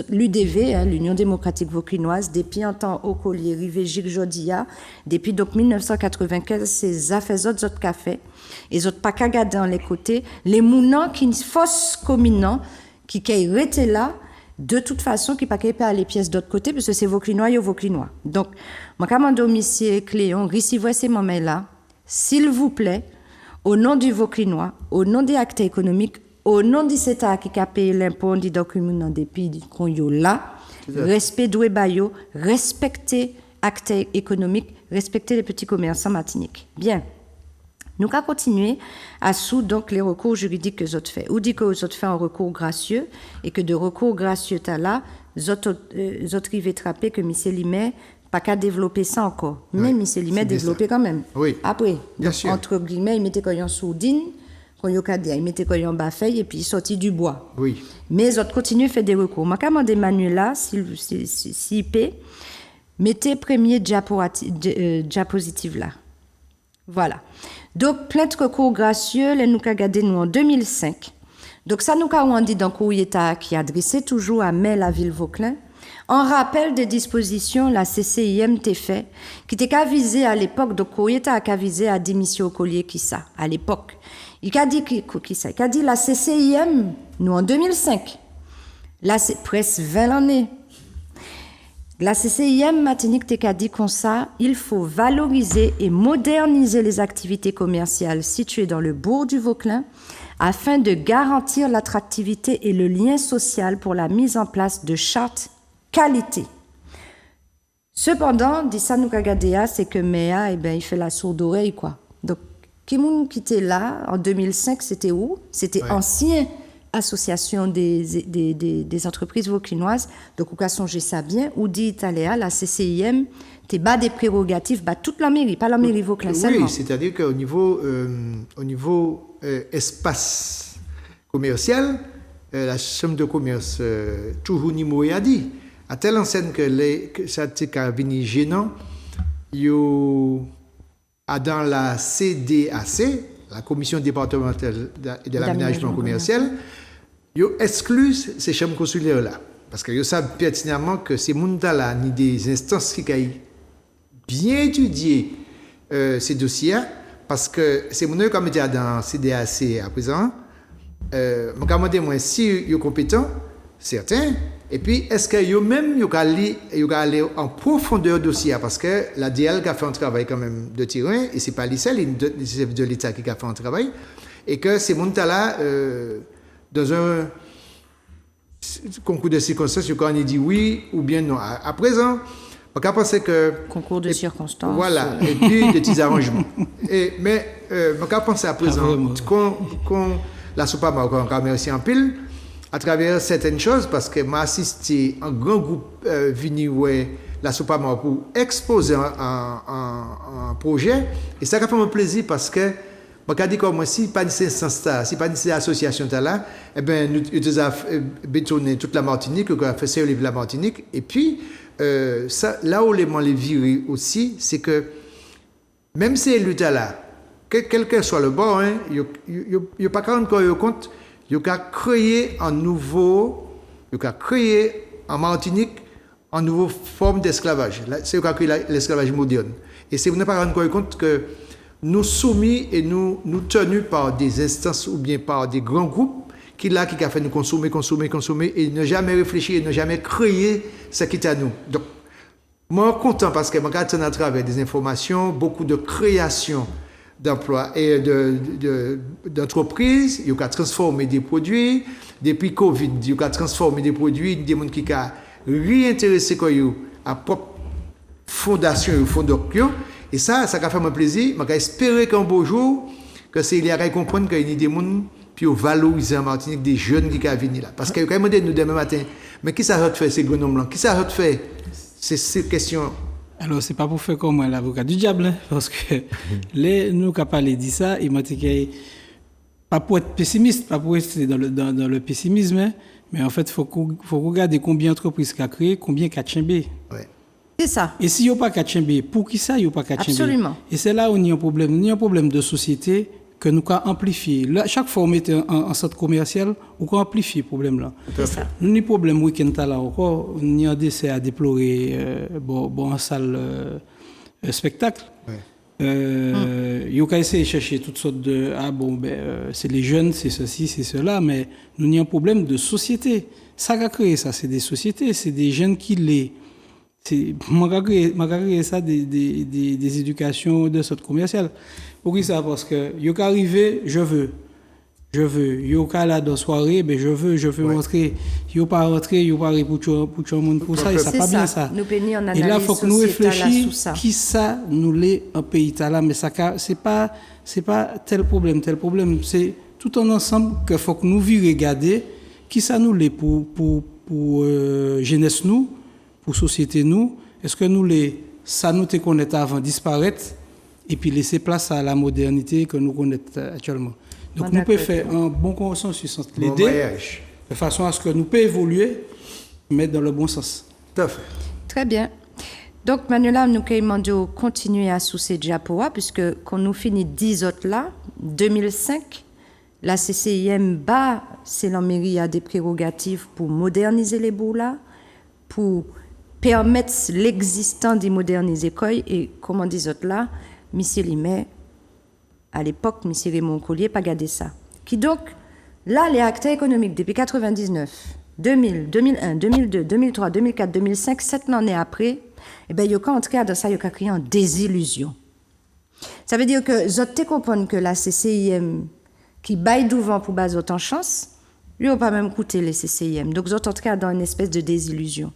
l'UDV l'Union démocratique vauclinoise depuis un temps au collier rivé Gilles Jodia depuis donc 1995 ces affaires autres café et autres pas qu'à garder dans les côtés les mounants qui fausse communant qui resté là de toute façon qui pas par les pièces d'autre côté parce que c'est vauclinois donc moi commande monsieur Cléon recevez ces moments là s'il vous plaît au nom du Vauclinois, au nom des acteurs économiques, au nom de cet État qui a payé l'impôt des documents des pays qu'on y a là, respect doué bayo, respecter acteurs économiques, respecter les petits commerçants martiniques. Bien. Nous allons continuer à sous donc les recours juridiques que vous autres fait. Ou dit que vous autres fait un recours gracieux et que de recours gracieux t'as là, vous autres rivez trapper que M. Limet pas qu'à développer ça encore. Mais M. Limet développé quand même. Oui. Après, bien sûr. Entre guillemets, il mettait quand sourdine, quand il mettait quand bafeuille et puis il sortit du bois. Oui. Mais les autres continuent à faire des recours. Je vais demander Manuel là, s'il peut, mettez premier diapositive là. Voilà. Donc, plainte recours gracieux, les nous avons gardé nous en 2005. Donc, ça nous avons dit dans le courrier qui est adressé toujours à Mai la ville Vauclin. En rappel des dispositions, la CCIM t'est fait, qui t'est qu'avisé à l'époque, donc courrier t'a qu'avisé à démission au collier qui ça, à l'époque. Il a dit qui ça, il a dit la CCIM, nous en 2005. Là, c'est presque 20 années. La CCIM Martinique t'est dit comme ça, il faut valoriser et moderniser les activités commerciales situées dans le bourg du Vauclin afin de garantir l'attractivité et le lien social pour la mise en place de chartes qualité. Cependant, dit ça nous Gadea, c'est que Méa, il fait la sourde oreille, quoi. Donc, qui moun qui était là, en 2005, c'était où? C'était ancienne association des entreprises vauclinoises. Donc, on a songé ça bien. Ou dit Italéa, la CCIM, t'es bas des prérogatives, bah toute la mairie, pas la mairie Vauclin seulement. Oui, c'est-à-dire qu'au niveau, espace commercial, la chambre de commerce, toujours Nimo a dit, à telle enseigne que ça a venu gênant, dans la CDAC, la commission départementale de l'aménagement commercial, ils excluent ces chambres consulaires-là. Parce qu'ils savent pertinemment que ces gens-là, ni des instances qui ont bien étudié ces dossiers, parce que ces gens qui sont dans CDAC à présent, je me demande si ils sont compétents, certains, et puis est-ce qu'ils même ils aller en profondeur dossier, parce que la DL a fait un travail quand même de terrain, et ce n'est pas les seuls, c'est de l'État qui a fait un travail, et que ces gens-là, dans un concours de circonstances, ils ont dit oui ou bien non. À présent, on peut penser que... Concours de circonstances. Voilà, et puis des petits arrangements. Mais on peut penser à présent qu'on la Soupama, on remercie en pile, à travers certaines choses, parce que m'a assisté un grand groupe venu la Soupama pour exposer un projet, et ça a fait mon plaisir parce que je dis comme si pas de ces instances, si pas de ces associations là, eh ben nous avons bétonné toute la Martinique, nous avons fait servir la Martinique, et puis ça, là où les virés aussi, c'est que même ces luttes là, quel que soit le bord, il n'y a pas encore compte. Il a créé en Martinique une nouvelle forme d'esclavage. C'est ce qu'a créé l'esclavage moderne. Et c'est vous n'avez pas rendu compte que nous soumis et nous tenus par des instances ou bien par des grands groupes qui a fait nous consommer et ne jamais réfléchir et ne jamais créer ce qui est à nous. Donc, moi, content parce que je regarde à travers des informations, beaucoup de création d'emploi et d'entreprises, ils ont transformé des produits. Depuis Covid, ils ont transformé des produits, des gens qui ont réintéressé à propre fondation ou fondation. Et ça a fait mon plaisir. J'espère qu'un beau jour, que c'est les gens comprennent qu'il y a des gens qui ont valorisé en Martinique, des jeunes qui ont venir là. Parce que quand ils demandé nous demain matin, mais qui ça a fait ces grenouilles là? Qui ça a fait ces questions? Alors, c'est pas pour faire comme moi, l'avocat du diable, hein, parce que nous qui parlé de ça, il m'a dit que pas pour être pessimiste, pas pour rester dans le pessimisme, hein, mais en fait, il faut regarder combien d'entreprises qu'a créé, combien qu'a chambé. Ouais. C'est ça. Et s'il n'y a pas qu'à chambé, pour qui ça, il n'y a pas qu'à chambé? Absolument. Et c'est là où il y a un problème. Il y a un problème de société que nous avons amplifié. Là, chaque fois qu'on met un centre commercial, on peut amplifier ce problème-là. C'est ça. Nous avons un problème week-end là encore. Nous avons un décès à déplorer en salle spectacle. Ouais. Il faut essayer de chercher toutes sortes de... c'est les jeunes, c'est ceci, c'est cela, mais nous avons un problème de société. Ça a créé ça, c'est des sociétés, c'est des jeunes qui les... M'a créé ça des éducations de sorte commerciale. Pourquoi ça? Parce que yo arrivé, je veux. Yo là dans soirée, ben je veux rentrer. Yo pas rentrer, yo pas pour tout le monde pour ça, et ça pas bien ça. Nous pénis en et là faut que nous réfléchissions ça. Qui ça nous l'est un pays là, mais ça c'est pas tel problème, c'est tout un ensemble que faut que nous regarder qui ça nous l'est pour jeunesse nous, pour société nous. Est-ce que nous les ça nous te connaître avant disparaître et puis laisser place à la modernité que nous connaissons actuellement. Donc nous pouvons faire un bon consensus entre les deux, de façon à ce que nous puissions évoluer, mais dans le bon sens. Tout à fait. Très bien. Donc Manuela, nous demandons de continuer à soucier Japoa, puisque quand nous finissons 10 autres là, 2005, la CCIM c'est la mairie a des prérogatives pour moderniser les bouts là, pour permettre l'existence des modernes écoles, et comme on dit autres là, Monsieur Limet, à l'époque, Monsieur Raymond Collier, pas gardé ça. Qui donc, là, les acteurs économiques, depuis 99, 2000, 2001, 2002, 2003, 2004, 2005, 7 années après, eh bien, ils ont entré dans ça, ils ont créé en désillusion. Ça veut dire que, vous avez compris que la CCIM, qui baille devant pour base autant chance, lui n'a pas même coûté les CCIM. Donc, vous êtes entré dans une espèce de désillusion.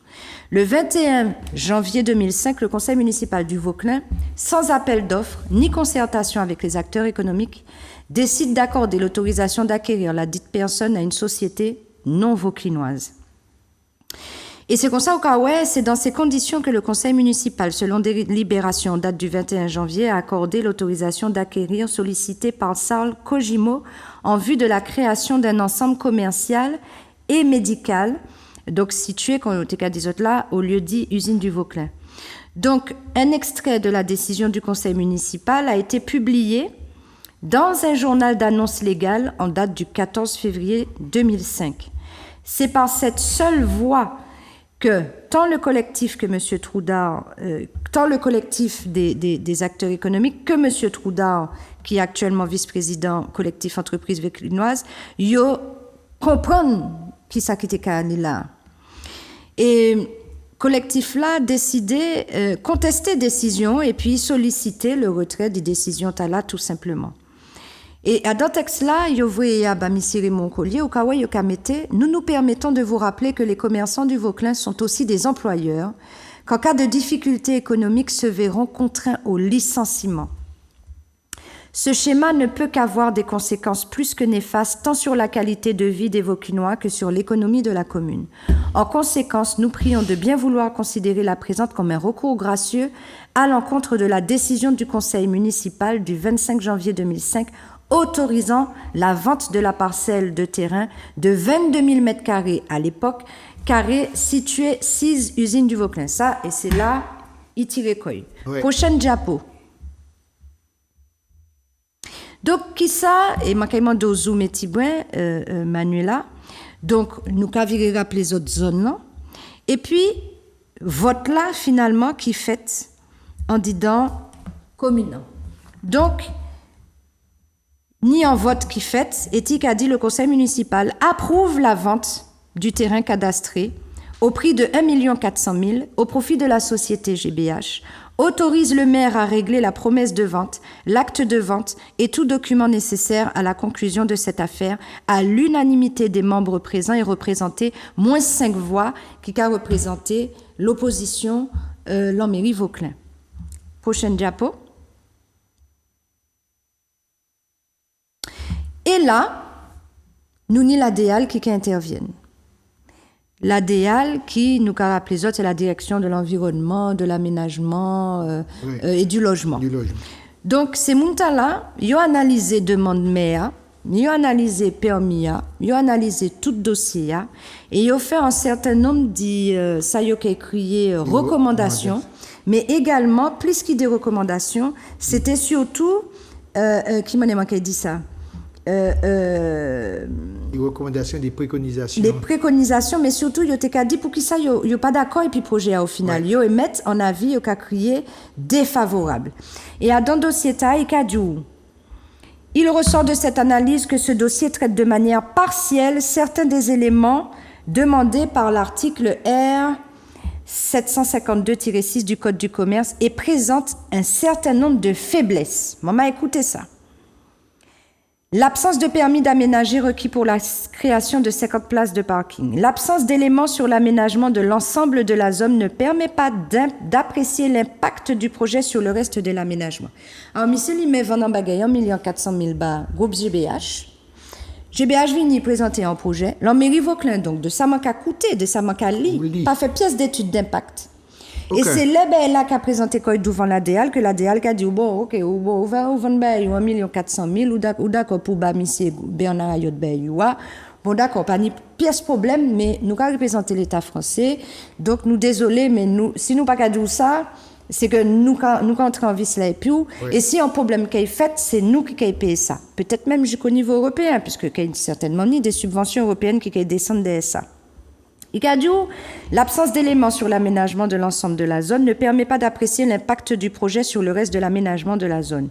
Le 21 janvier 2005, le conseil municipal du Vauclin, sans appel d'offres ni concertation avec les acteurs économiques, décide d'accorder l'autorisation d'acquérir la dite personne à une société non vauclinoise. Et c'est comme ça, au cas où, c'est dans ces conditions que le conseil municipal, selon délibération date du 21 janvier, a accordé l'autorisation d'acquérir sollicitée par Charles Kojimo en vue de la création d'un ensemble commercial et médical, donc situé, comme on t'a dit là, au lieu dit usine du Vauclin. Donc, un extrait de la décision du conseil municipal a été publié dans un journal d'annonce légale en date du 14 février 2005. C'est par cette seule voie que tant le collectif que M. Troudard, tant le collectif des acteurs économiques que M. Troudard, qui est actuellement vice-président collectif entreprise vauclinoise, yo comprennent qui ça qui était là. Et collectif là décidé contester décision et puis solliciter le retrait des décisions là tout simplement. Et à dans texte là, yo voyez à Monsieur Raymond Collier au cas où yo kamete, nous permettons de vous rappeler que les commerçants du Vauclin sont aussi des employeurs, qu'en cas de difficultés économiques se verront contraints au licenciement. Ce schéma ne peut qu'avoir des conséquences plus que néfastes tant sur la qualité de vie des Vauclinois que sur l'économie de la commune. En conséquence, nous prions de bien vouloir considérer la présente comme un recours gracieux à l'encontre de la décision du conseil municipal du 25 janvier 2005 autorisant la vente de la parcelle de terrain de 22 000 m² à l'époque, située 6 usines du Vauclin. Ça, et c'est là, il tire coil. Oui. Prochaine diapo. Donc, qui ça, et ma caïman de zoom et tibouin, Manuela, donc, nous qu'avons rappelé les autres zones, non? Et puis, vote là, finalement, qui fait en disant communant. Donc, ni en vote qui fait, Éthique a dit le conseil municipal approuve la vente du terrain cadastré au prix de 1 400 000 au profit de la société GBH, autorise le maire à régler la promesse de vente, l'acte de vente et tout document nécessaire à la conclusion de cette affaire à l'unanimité des membres présents et représentés, moins 5 voix qui a représenté l'opposition, l'en mairie Vauclin. Prochaine diapo. Et là, nous ni la DEAL qui interviennent. La DEAL qui, nous a rappelé les autres, c'est la direction de l'environnement, de l'aménagement et du logement. Donc, ces montants-là, ils ont analysé demande maire, ils ont analysé permis, ils ont analysé tout dossier, et ils ont fait un certain nombre de, ça y est écrit, recommandations, mais également, plus que des recommandations, c'était surtout, qui m'a dit ça? Les recommandations, des préconisations. Les préconisations, mais surtout, il y a dit pour qui ça, il n'y a pas d'accord et puis projet au final. Il y a mettre en avis, il y a crié défavorable. Et à dans le dossier, il ressort de cette analyse que ce dossier traite de manière partielle certains des éléments demandés par l'article R 752-6 du Code du commerce et présente un certain nombre de faiblesses. Maman, écoutez ça. L'absence de permis d'aménager requis pour la création de 50 places de parking. L'absence d'éléments sur l'aménagement de l'ensemble de la zone ne permet pas d'apprécier l'impact du projet sur le reste de l'aménagement. Alors, monsieur, il met 20 bagaille 1 400 000 bas, groupe GBH. GBH vient y présenter un projet. La mairie Vauclin, donc, de ça manque à coûter, de ça manque à lire, pas fait pièce d'étude d'impact. Okay. Et c'est là qui a présenté quoi devant la DEAL que la DEAL a dit bon OK on va 1 400 000 ou d'accord pour ba monsieur Bernard Ayot Bayua bon d'accord pas ni pièce problème mais nous avons représenté l'État français donc nous désolé mais nous si nous pas qu'à dire ça c'est que nous entrons en vice là et puis et si un problème qui est fait c'est nous qui payons ça peut-être même jusqu'au niveau européen puisque il y a certainement ni des subventions européennes qui descendent de ça. L'absence d'éléments sur l'aménagement de l'ensemble de la zone ne permet pas d'apprécier l'impact du projet sur le reste de l'aménagement de la zone.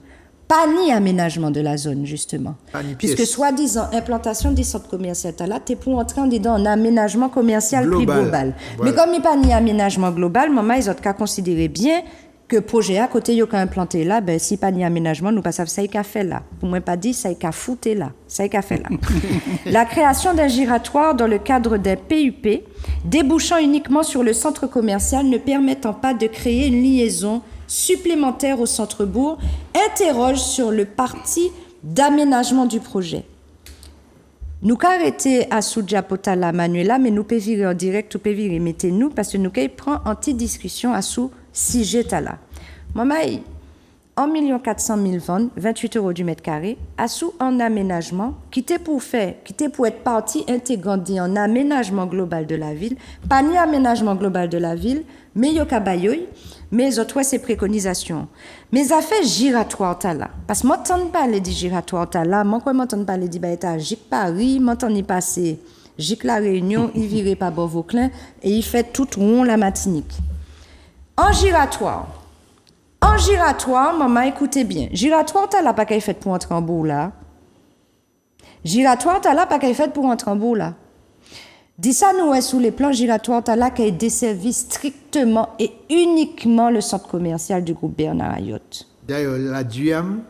Pas ni aménagement de la zone, justement. Puisque, soi-disant, implantation des centres commerciaux, là, tu es pour entrer dans un aménagement commercial plus global. Voilà. Mais comme il n'y a pas ni aménagement global, maman, ils ont qu'à considérer bien que projet à côté, il y a implanté là, ben, si pas ni aménagement, nous pas ça y a fait là. Pour moi, pas dit, ça y a fouté là. Ça y a fait là. La création d'un giratoire dans le cadre d'un PUP, débouchant uniquement sur le centre commercial, ne permettant pas de créer une liaison supplémentaire au centre-bourg, interroge sur le parti d'aménagement du projet. Nous arrêter à Soudjapota la Manuela, mais nous pouvons virer en direct, ou pouvons virer, mettez-nous, parce que nous prend anti-discussion à sous si j'étais là. Maman, 1 400 000 ventes, 28 € du mètre carré, à sous en aménagement, qui était pour être partie intégrante en aménagement global de la ville, pas ni aménagement global de la ville, mais yokabayoy, mais autres ces préconisations. Mais affaires giratoires là, parce que moi t'entends parler de giratoire là, moi quoi m'entends parler de baïta Gic Paris, m'entends y passer Gic la Réunion, il virait pas Vauclin et il fait tout rond la Martinique. En giratoire, maman, écoutez bien. Giratoire, t'as là pas qu'elle fait pour entrer en bourg là. Giratoire, t'as là pas qu'elle fait pour entrer en bourg là. Dis ça, nous, sous les plans giratoires, t'as là qu'elle desservit strictement et uniquement le centre commercial du groupe Bernard Ayot. D'ailleurs, la DUAM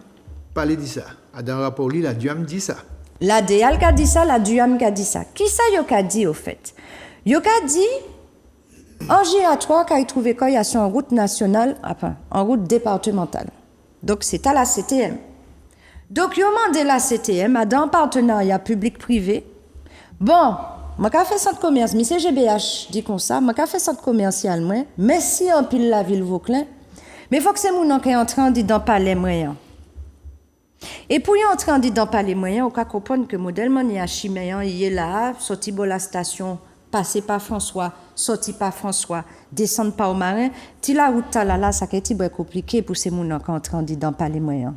parlait de ça. Dans le rapport, la DUAM dit ça. La DEAL qui a dit ça, la DUAM qui a dit ça. Qui ça, yo qu'a dit, au fait? Yo qu'a dit. En giratoire, quand il trouvait qu'il y a sur en route nationale, enfin, en route départementale. Donc, c'est à la CTM. Donc, il a demandé la CTM à un partenariat public-privé. Bon, moi, j'ai fait centre commerce, mais c'est GBH, dit comme ça, moi, j'ai fait centre commercial, moi, mais si on pile la ville Vauclin, mais il faut que c'est mon qui est en train de dans palais moyen. Et pour y entrer en dit dans palais moyen, on peut comprendre que modèlement, il y a chiméen, il est là, sorti de la station, passer par François, sorti par François, descendre par au marin, ti la route là, ça qui est compliqué pour ces gens qui entrent dans palais moyen.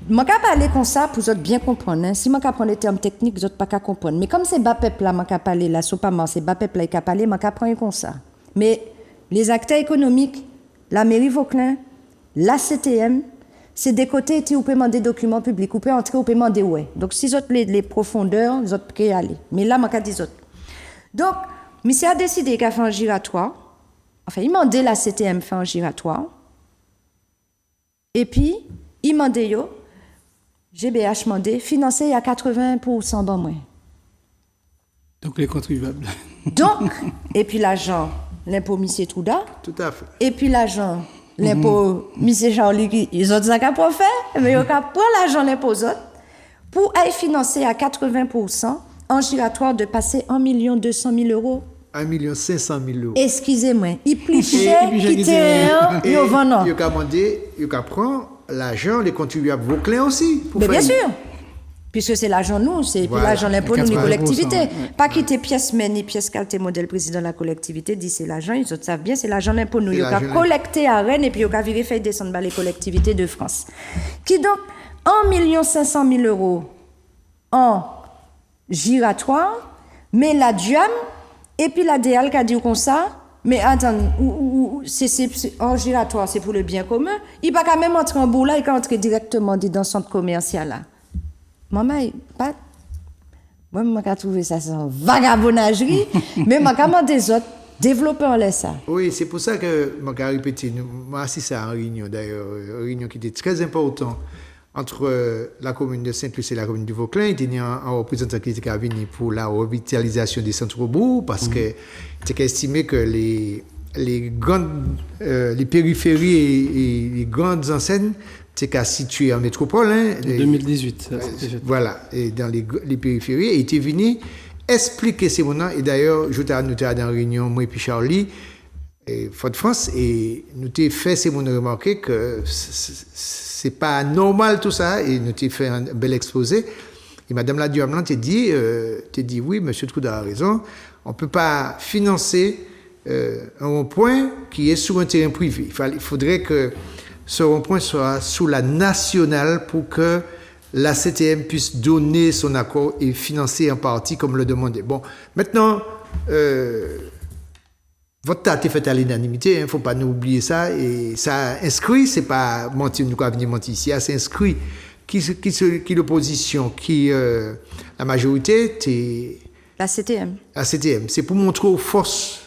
Je vais parler comme ça pour vous bien comprendre. Hein. Si je prends les termes techniques, vous ne pouvez pas comprendre. Mais comme c'est bas peuple là, je vais parler là, c'est bas peuple là qui a parlé, je vais prendre comme ça. Mais les acteurs économiques, la mairie Vauclin, la CTM, c'est des côtés où vous pouvez demander des documents publics, vous pouvez entrer, vous pouvez demander ouais. Donc si vous avez les profondeurs, vous pouvez y aller. Mais là, je vais dire autres. Donc, monsieur a décidé qu'il a fait un giratoire. Enfin, il m'a demandé la CTM faire un giratoire. Et puis, il m'a dit, GBH m'a dit, financer à 80% bon moins. Donc les contribuables. Donc, et puis l'argent, l'impôt Monsieur Trouda. Tout à fait. Et puis l'argent, l'impôt Monsieur Charlie, ils ont ça qu'à pas faire, mais ils ont qu'à prendre l'argent l'impôt autres pour aller financer à 80% en giratoire de passer 1 200 000 euros. 1 500 000 euros. Excusez-moi, il plus cher qu'il était Et un vendant. il y a qu'à demander, il y a qu'à prendre l'argent, les contribuables Vauclin aussi. Pour Mais bien faire- sûr, puisque c'est l'argent nous, c'est Voilà. l'argent l'impôt nous, les 80%, collectivités. ouais. Pas quitter pièce mais ni pièce qualité modèle président de la collectivité, dit c'est l'argent, ils autres savent bien, c'est l'argent l'impôt nous. C'est Il y a l'argent collecté à Rennes et puis il y a virer faire descendre bas les collectivités de France. Qui donc 1 500 000 euros en giratoire, mais la DUAM et puis la DEAL qui a dit comme ça, mais attends, c'est en giratoire, c'est pour le bien commun. Il va quand même entrer en bout là, il va entrer directement dans le centre commercial là. Maman, pas. Moi, je trouve ça sans vagabondagerie, mais je demande des autres, développer en laisse ça. Oui, c'est pour ça que je vais répéter. Moi, assisté à une réunion d'ailleurs, une réunion qui était très importante entre la commune de Saint-Luc et la commune du Vauclin. Il y a un représentant qui était venu pour la revitalisation des centres-bourgs parce que c'était estimé que les périphéries et les grandes enseignes c'est qu'à situer en métropole. En 2018, ça c'était fait. Voilà, et dans les périphéries, et il était venu expliquer ces moments. Et d'ailleurs, je t'ai noté dans la réunion, moi et puis Charlie, et Fort-de-France, et nous t'ai fait ces moments remarquer que c'est pas normal tout ça, et nous t'ai fait un bel exposé. Et Madame la Duhamlan t'a dit, oui, Monsieur Trouda a raison, on peut pas financer un rond-point qui est sur un terrain privé. Il faudrait que ce rond-point soit sous la nationale pour que la CTM puisse donner son accord et financer en partie comme le demandait. Bon, maintenant, votre date est faite à l'unanimité, il ne faut pas nous oublier ça. Et ça inscrit, c'est pas mentir, nous avons venir mentir ici, ça inscrit qui l'opposition, qui la majorité, c'est La CTM. la CTM. C'est pour montrer aux forces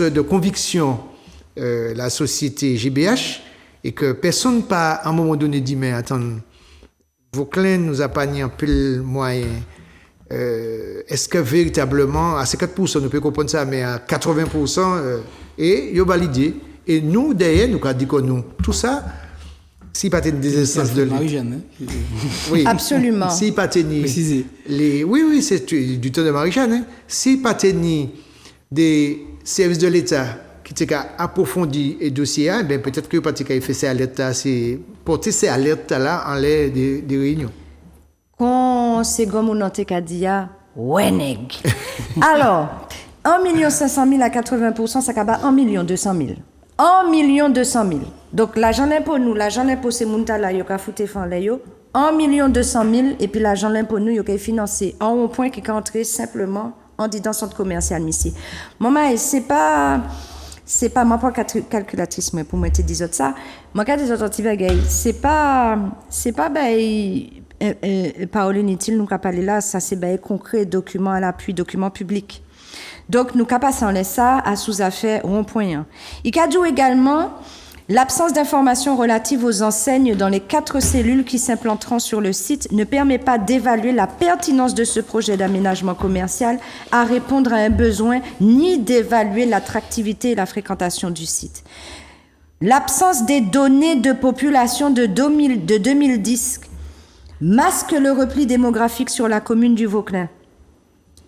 de conviction la société GBH et que personne pas à un moment donné dit mais attends, Vauclin nous a pas mis un peu le moyen. Est-ce que véritablement à 50% nous pouvons comprendre ça, mais à 80% et il a validé. Et nous derrière nous avons dit que nous tout ça si pas des instances de Marie-Jeanne, hein. oui, Absolument. si pas Préciser. oui, c'est du temps de Marie-Jeanne. Hein. Si pas des services de l'État qui ont approfondi le dossier, ben peut-être que peut-être qu'il fait ces alertes, c'est porter ces alertes là en l'air des réunions. Quand c'est comme on a dit, ouais, nèg. Alors, 1 500 000 à 80%, ça va 1 200 000. 1 200 000. Donc, l'argent d'impôt, nous, l'argent d'impôt, c'est Mounta il y a foutu fan là, 1 200 000, et puis l'argent d'impôt, nous, il y a financé en un point qui est entré simplement en disant centre commercial ici. Maman, c'est pas moi pas calculatrice mais pour moi te dire ça. Moi quand des autres bagaille, c'est pas parole inutile nous qu'a parler là, ça c'est bail concret, document à l'appui, document public. Donc nous qu'a passer en laisse ça à sous-affaire rond-point. Il qu'a dit également l'absence d'informations relatives aux enseignes dans les 4 cellules qui s'implanteront sur le site ne permet pas d'évaluer la pertinence de ce projet d'aménagement commercial à répondre à un besoin, ni d'évaluer l'attractivité et la fréquentation du site. L'absence des données de population de 2010 masque le repli démographique sur la commune du Vauclin.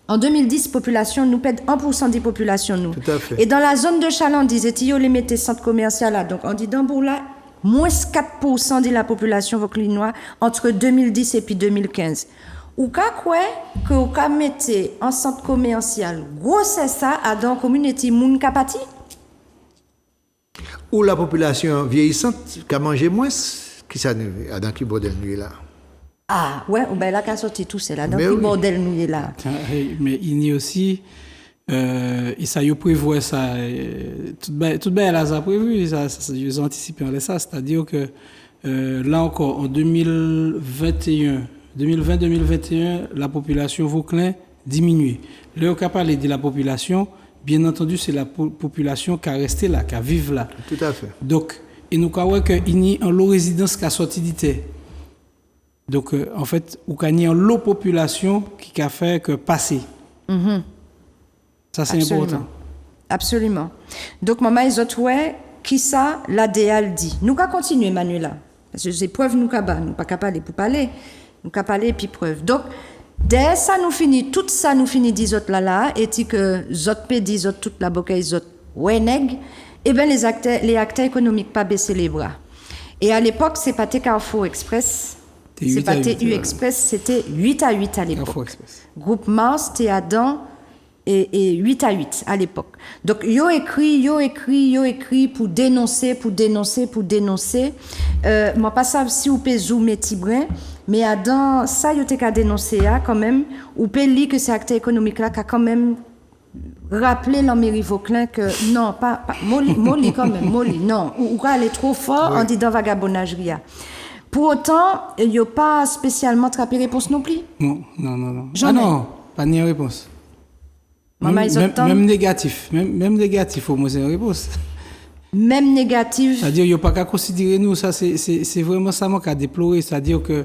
En 2010, population, nous pède 1% des populations, nous. Tout à fait. Et dans la zone de Chalandise, et Tio les mettait centre commercial là. Donc, on dit d'Ambour là, moins 4% de la population vauclinoise entre 2010 et puis 2015. Ou qu'à quoi que vous mettez en centre commercial, gros c'est ça, à dans communauté moun kapati? Ou la population vieillissante qui a mangé moins, qui ça dans qui bordel nuit là. Ah, ouais, ben là, qu'à sorti tout c'est là. Dans Mais quel oui. bordel nous est là? Mais il y a aussi, et ça, il prévoit ça, tout bien là, ça prévu, ça, ils ont anticipé en ça, c'est-à-dire que là encore, en 2020-2021, la population Vauclin diminue. Là, on parle de la population, bien entendu, c'est la population qui a resté là, qui a vécu là. Tout à fait. Donc, et nous avons qu'il y a un lot résidence qui a sorti d'ité. Donc, en fait, il y a un lot population qui a fait que passer. Ça, c'est important. Absolument. Donc, maman, ils ont ouais, qui ça, l'ADL dit. Nous allons continuer, Manuela. Parce que c'est preuve, nous ne sommes pas capables pour parler. Nous allons parler et puis preuve. Donc, dès ça, nous finit, tout ça, nous finit, disons là, et que zot pe disent toute la bouquet, zot ouais, nèg, eh bien, les acteurs économiques pas baisser les bras. Et à l'époque, c'est pas Carrefour Express, c'est pas TU Express, c'était 8 à 8 à l'époque. Groupe Mars, c'était Adam et 8 à 8 à l'époque. Donc, yo écrit pour dénoncer. Moi, pas ça si ou peut zoomer Tibrin, mais Adam, ça, yo te ka dénoncer, quand même, ou peut lire que c'est acteur économique là, qui a quand même rappelé l'Amérie Vauclin que non, pas Molly quand même, Molly, non, ou aller trop fort en disant vagabondagerie. Pour autant, il n'y a pas spécialement trappé réponse non plus. Non. Jamais. Ah non, pas ni réponse. Même négatif, même négatif, au moins c'est une réponse. Même négatif. C'est-à-dire, il n'y a pas qu'à considérer nous, ça c'est vraiment ça moi qu'à déplorer, c'est-à-dire que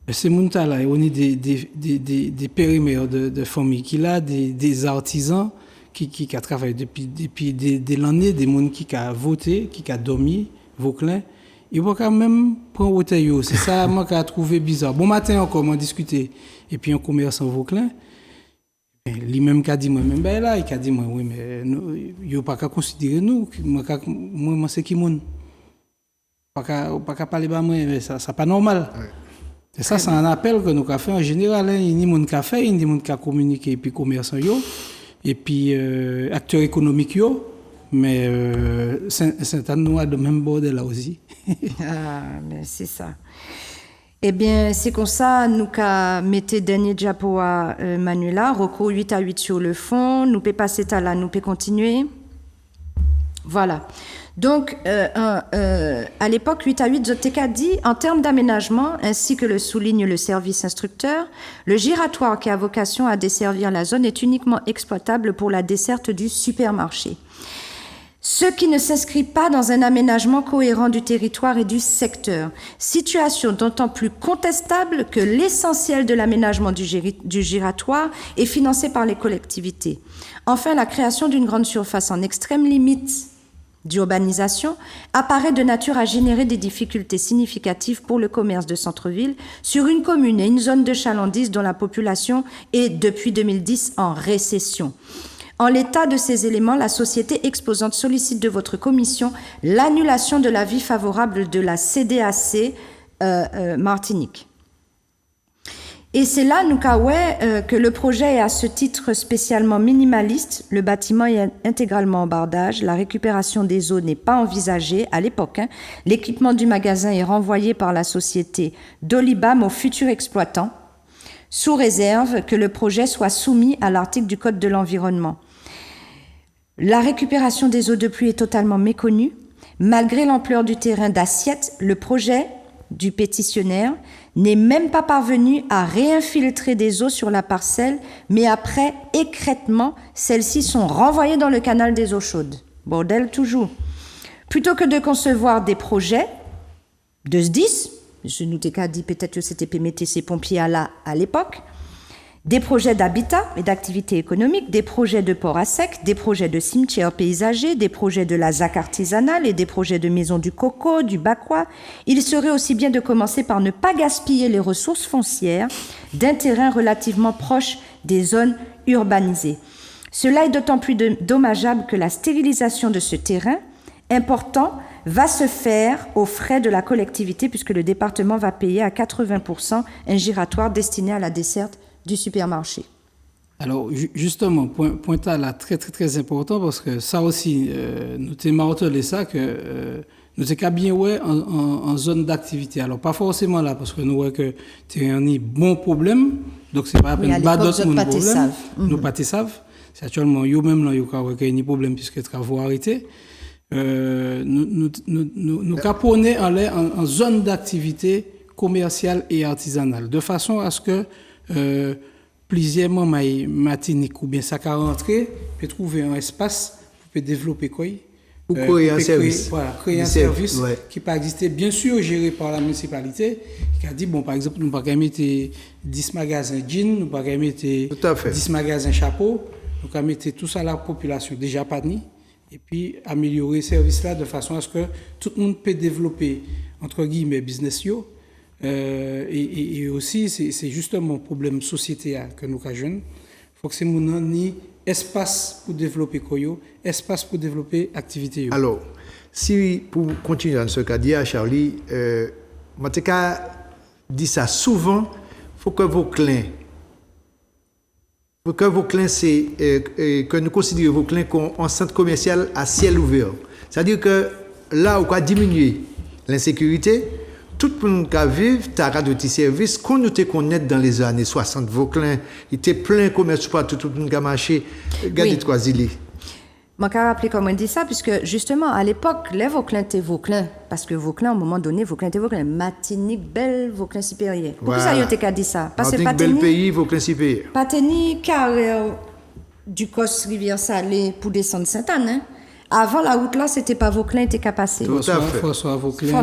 ces gens-là, on est des périmètres de famille qui là, des artisans qui travaillent depuis des années, des gens qui ont voté, qui ont dormi, Vauclin. Ils vont quand même prendre au taillot. C'est ça moi qui a trouvé bizarre. Bon matin encore, on discuté. Et puis un commerçant Vauclin, lui-même qui a dit, moi-même, ben là, il a dit, oui, mais il n'y a pas qu'à considérer nous. Moi, c'est qui moun. Pas qu'à parler de moi, mais ça n'est pas normal. Ouais. Et ça, c'est un appel que nous avons fait en général. Il y a des gens qui ont fait, il y a des gens qui ont communiqué, et puis commerçants, et puis acteurs économiques, mais Saint-Anne a de même bordel là aussi. Ah, mais c'est ça. Eh bien, c'est comme ça, nous mettons dernier diapo à Manuela, recours 8 à 8 sur le fond, nous pouvons passer là, nous pouvons continuer. Voilà. Donc, à l'époque, 8 à 8, Zoteca dit, en termes d'aménagement, ainsi que le souligne le service instructeur, le giratoire qui a vocation à desservir la zone est uniquement exploitable pour la desserte du supermarché. Ce qui ne s'inscrit pas dans un aménagement cohérent du territoire et du secteur. Situation d'autant plus contestable que l'essentiel de l'aménagement du giratoire est financé par les collectivités. Enfin, la création d'une grande surface en extrême limite d'urbanisation apparaît de nature à générer des difficultés significatives pour le commerce de centre-ville sur une commune et une zone de chalandise dont la population est depuis 2010 en récession. En l'état de ces éléments, la société exposante sollicite de votre commission l'annulation de l'avis favorable de la CDAC Martinique. Et c'est là, nous que le projet est à ce titre spécialement minimaliste. Le bâtiment est intégralement en bardage. La récupération des eaux n'est pas envisagée à l'époque. L'équipement du magasin est renvoyé par la société d'Olibam au futur exploitant, sous réserve que le projet soit soumis à l'article du Code de l'environnement. La récupération des eaux de pluie est totalement méconnue. Malgré l'ampleur du terrain d'assiette, le projet du pétitionnaire n'est même pas parvenu à réinfiltrer des eaux sur la parcelle, mais après écrêtement, celles-ci sont renvoyées dans le canal des eaux chaudes. Bordel toujours. Plutôt que de concevoir des projets de SDIS, je nous ai dit peut-être que c'était PMTC pompiers à l'époque, des projets d'habitat et d'activité économique, des projets de port à sec, des projets de cimetières paysagers, des projets de la ZAC artisanale et des projets de maisons du coco, du bakwa. Il serait aussi bien de commencer par ne pas gaspiller les ressources foncières d'un terrain relativement proche des zones urbanisées. Cela est d'autant plus dommageable que la stérilisation de ce terrain important va se faire aux frais de la collectivité puisque le département va payer à 80% un giratoire destiné à la desserte du supermarché. Alors, justement, point là très, très, très important parce que ça aussi, nous t'ai martelé ça que nous t'ai bien en zone d'activité. Alors, pas forcément là parce que nous voyons que tu as un bon problème, donc c'est pas la peine de battre d'autres problèmes. Nous pas savent. C'est actuellement, eux même là, ils ont un problème puisque les travaux arrêtés. Nous caponner en zone d'activité commerciale et artisanale, de façon à ce que plusieurs membres Martinique ou bien ça qu'à rentrer peut trouver un espace pour développer quoi Ou créer un service. Voilà, créer un service qui peut exister, bien sûr, géré par la municipalité, qui a dit, bon, par exemple, nous ne pouvons pas mettre 10 magasins jeans, nous ne pouvons pas mettre 10 magasins chapeaux, nous pouvons mettre tout ça à la population déjà pas ni, et puis améliorer ce service-là de façon à ce que tout le monde peut développer, entre guillemets, business yo. Et aussi, c'est justement un problème sociétal que nous avons. Il faut que ces gens ni espace pour développer koyo, espace pour développer activité. Alors, si pour continuer dans ce cas, dit à Charlie, moi dit ça souvent, faut que vos clients, c'est que nous considérions vos clients comme un centre commercial à ciel ouvert. C'est-à-dire que là où on a diminué l'insécurité, tout le monde qui vit, tu as des services qu'on nous connaît dans les années 60. Vauclin, il était plein de commerce partout, tout le monde qui a marché. Regardez trois îles. Je me rappelle comment on dit ça, puisque justement, à l'époque, les Vauclin étaient Vauclin. Parce que Vauclin, à un moment donné, Vauclin était Vauclin. Matinique, belle, Vauclin supérieur. Pourquoi ça, il a dit ça? Parce que Matinique, bel pays, Vauclin supérieur. Pateni, carré du Cos Rivière Salée pour descendre Sainte-Anne, hein? Avant la route là, c'était pas Vauclin était qu'à passer. François Vauclin